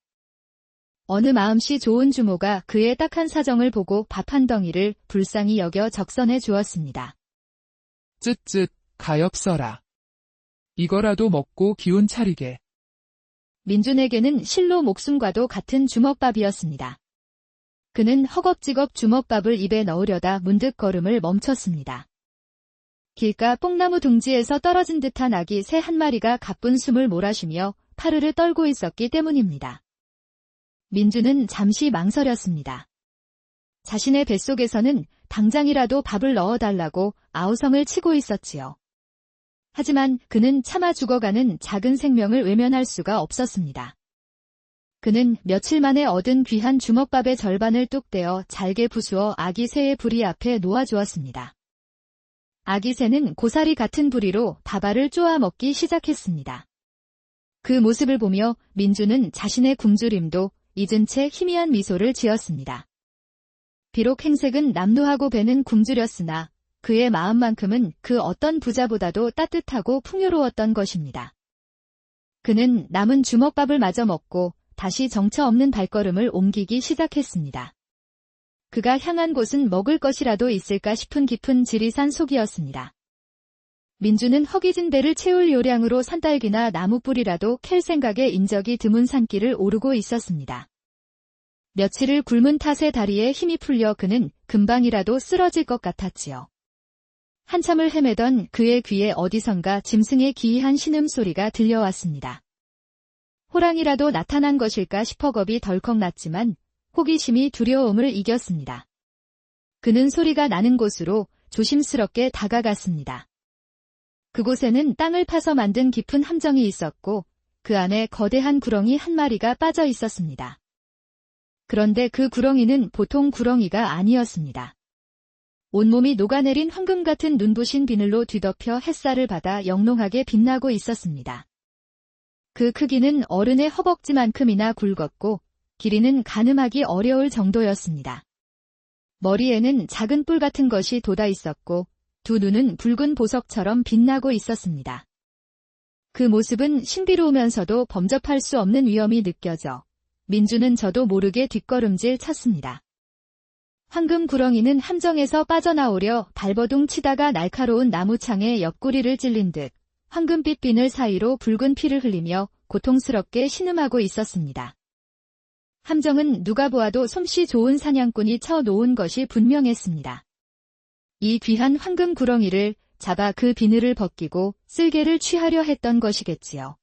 Speaker 1: 어느 마음씨 좋은 주모가 그의 딱한 사정을 보고 밥 한 덩이를 불쌍히 여겨 적선해 주었습니다.
Speaker 2: 쯧쯧, 가엾어라. 이거라도 먹고 기운 차리게.
Speaker 1: 민준에게는 실로 목숨과도 같은 주먹밥이었습니다. 그는 허겁지겁 주먹밥을 입에 넣으려다 문득 걸음을 멈췄습니다. 길가 뽕나무 둥지에서 떨어진 듯한 아기 새 한 마리가 가쁜 숨을 몰아쉬며 파르르 떨고 있었기 때문입니다. 민준은 잠시 망설였습니다. 자신의 뱃속에서는 당장이라도 밥을 넣어달라고 아우성을 치고 있었지요. 하지만 그는 차마 죽어가는 작은 생명을 외면할 수가 없었습니다. 그는 며칠 만에 얻은 귀한 주먹밥의 절반을 뚝 떼어 잘게 부수어 아기 새의 부리 앞에 놓아주었습니다. 아기 새는 고사리 같은 부리로 밥알을 쪼아 먹기 시작했습니다. 그 모습을 보며 민준은 자신의 굶주림도 잊은 채 희미한 미소를 지었습니다. 비록 행색은 남루하고 배는 굶주렸으나 그의 마음만큼은 그 어떤 부자보다도 따뜻하고 풍요로웠던 것입니다. 그는 남은 주먹밥을 마저 먹고 다시 정처 없는 발걸음을 옮기기 시작했습니다. 그가 향한 곳은 먹을 것이라도 있을까 싶은 깊은 지리산 속이었습니다. 민주는 허기진 배를 채울 요량으로 산딸기나 나무뿌리라도 캘 생각에 인적이 드문 산길을 오르고 있었습니다. 며칠을 굶은 탓에 다리에 힘이 풀려 그는 금방이라도 쓰러질 것 같았지요. 한참을 헤매던 그의 귀에 어디선가 짐승의 기이한 신음소리가 들려왔습니다. 호랑이라도 나타난 것일까 싶어 겁이 덜컥 났지만 호기심이 두려움을 이겼습니다. 그는 소리가 나는 곳으로 조심스럽게 다가갔습니다. 그곳에는 땅을 파서 만든 깊은 함정이 있었고 그 안에 거대한 구렁이 한 마리가 빠져 있었습니다. 그런데 그 구렁이는 보통 구렁이가 아니었습니다. 온몸이 녹아내린 황금 같은 눈부신 비늘로 뒤덮여 햇살을 받아 영롱하게 빛나고 있었습니다. 그 크기는 어른의 허벅지만큼이나 굵었고 길이는 가늠하기 어려울 정도였습니다. 머리에는 작은 뿔 같은 것이 돋아 있었고 두 눈은 붉은 보석처럼 빛나고 있었습니다. 그 모습은 신비로우면서도 범접할 수 없는 위험이 느껴져 민주는 저도 모르게 뒷걸음질 쳤습니다. 황금 구렁이는 함정에서 빠져나오려 발버둥 치다가 날카로운 나무창에 옆구리를 찔린 듯 황금빛 비늘 사이로 붉은 피를 흘리며 고통스럽게 신음하고 있었습니다. 함정은 누가 보아도 솜씨 좋은 사냥꾼이 쳐놓은 것이 분명했습니다. 이 귀한 황금 구렁이를 잡아 그 비늘을 벗기고 쓸개를 취하려 했던 것이겠지요.